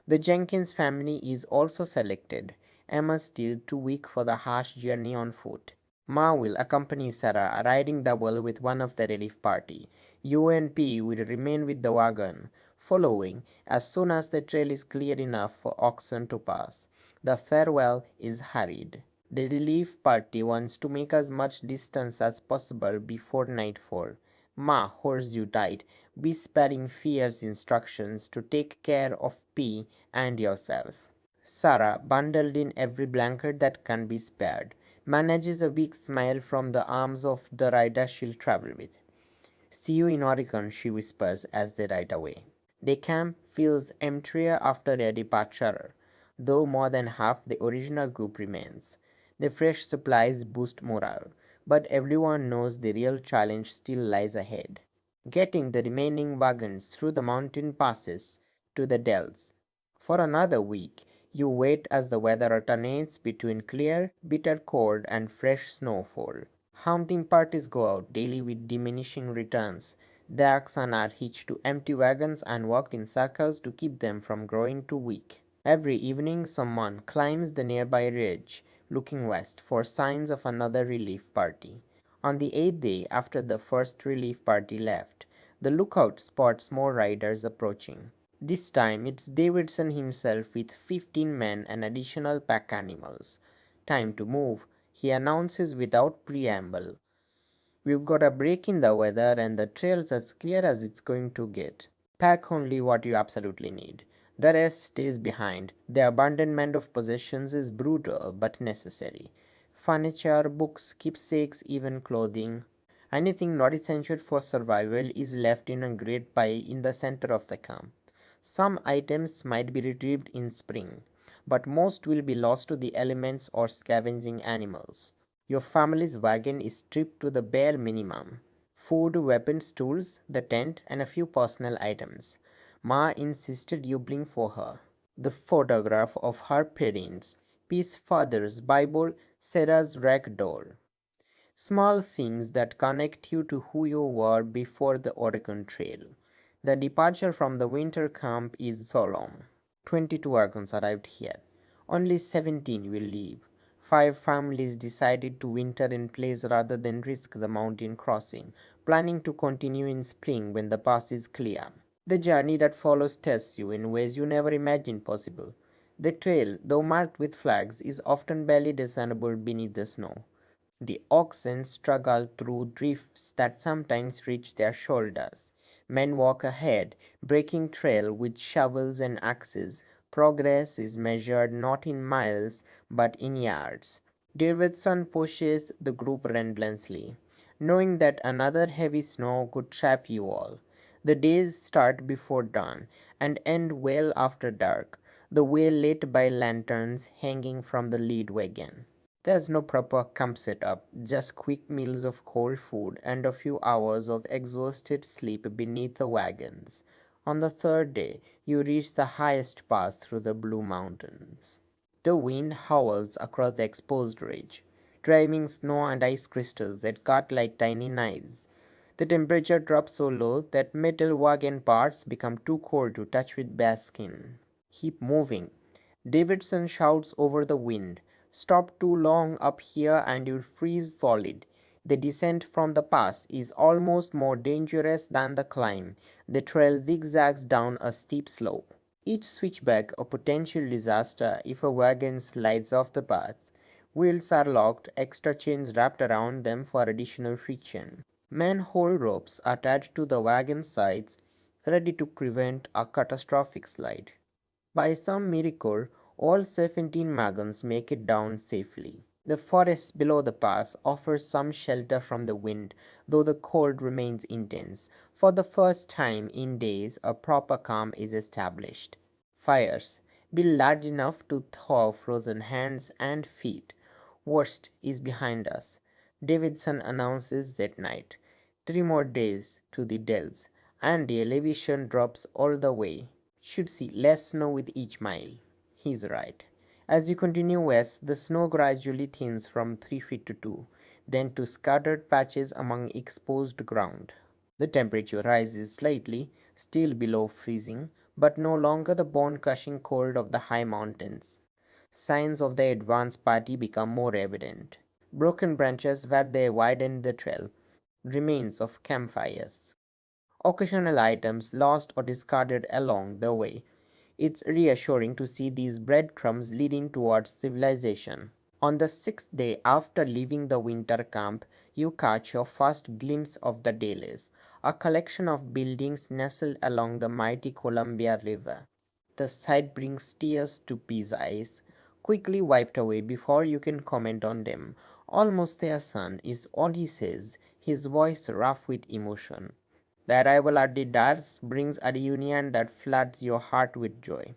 The Jenkins family is also selected. Emma still too weak for the harsh journey on foot. Ma will accompany Sarah, riding double with one of the relief party. UNP will remain with the wagon, following as soon as the trail is clear enough for oxen to pass. The farewell is hurried. The relief party wants to make as much distance as possible before nightfall. Ma holds you tight, whispering fierce instructions to take care of P and yourself. Sarah, bundled in every blanket that can be spared, manages a weak smile from the arms of the rider she'll travel with. See you in Oregon, she whispers as they ride away. The camp feels emptier after their departure, though more than half the original group remains. The fresh supplies boost morale, but everyone knows the real challenge still lies ahead. Getting the remaining wagons through the mountain passes to the dells. For another week, you wait as the weather alternates between clear, bitter cold and fresh snowfall. Hunting parties go out daily with diminishing returns. The oxen are hitched to empty wagons and walk in circles to keep them from growing too weak. Every evening, someone climbs the nearby ridge, looking west for signs of another relief party. On the eighth day after the first relief party left, the lookout spots more riders approaching. This time it's Davidson himself with 15 men and additional pack animals. Time to move, he announces without preamble. We've got a break in the weather and the trail's as clear as it's going to get. Pack only what you absolutely need. The rest stays behind. The abandonment of possessions is brutal but necessary. Furniture, books, keepsakes, even clothing. Anything not essential for survival is left in a great pile in the center of the camp. Some items might be retrieved in spring, but most will be lost to the elements or scavenging animals. Your family's wagon is stripped to the bare minimum. Food, weapons, tools, the tent, and a few personal items. Ma insisted you bring for her. The photograph of her parents, Peace father's Bible, Sarah's rag doll. Small things that connect you to who you were before the Oregon Trail. The departure from the winter camp is solemn. 22 wagons arrived here. Only 17 will leave. 5 families decided to winter in place rather than risk the mountain crossing, planning to continue in spring when the pass is clear. The journey that follows tests you in ways you never imagined possible. The trail, though marked with flags, is often barely discernible beneath the snow. The oxen struggle through drifts that sometimes reach their shoulders. Men walk ahead, breaking trail with shovels and axes. Progress is measured not in miles but in yards. Davidson pushes the group relentlessly, knowing that another heavy snow could trap you all. The days start before dawn and end well after dark, the way lit by lanterns hanging from the lead wagon. There's no proper camp setup, just quick meals of cold food and a few hours of exhausted sleep beneath the wagons. On the third day, you reach the highest pass through the Blue Mountains. The wind howls across the exposed ridge, driving snow and ice crystals that cut like tiny knives. The temperature drops so low that metal wagon parts become too cold to touch with bare skin. Keep moving. Davidson shouts over the wind. Stop too long up here and you'll freeze solid. The descent from the pass is almost more dangerous than the climb. The trail zigzags down a steep slope. Each switchback a potential disaster if a wagon slides off the path. Wheels are locked, extra chains wrapped around them for additional friction. Men hold ropes attached to the wagon sides, ready to prevent a catastrophic slide. By some miracle, all 17 wagons make it down safely. The forest below the pass offers some shelter from the wind, though the cold remains intense. For the first time in days, a proper calm is established. Fires, built large enough to thaw frozen hands and feet. Worst is behind us, Davidson announces that night. 3 more days to the dells, and the elevation drops all the way. Should see less snow with each mile. He's right. As you continue west, the snow gradually thins from 3 feet to 2, then to scattered patches among exposed ground. The temperature rises slightly, still below freezing, but no longer the bone-crushing cold of the high mountains. Signs of the advance party become more evident. Broken branches where they widened the trail, remains of campfires, occasional items lost or discarded along the way. It's reassuring to see these breadcrumbs leading towards civilization. On the sixth day after leaving the winter camp, you catch your first glimpse of the Dalles, a collection of buildings nestled along the mighty Columbia River. The sight brings tears to P's eyes, quickly wiped away before you can comment on them. Almost there, son, is all he says, his voice rough with emotion. The arrival at the Dars brings a reunion that floods your heart with joy.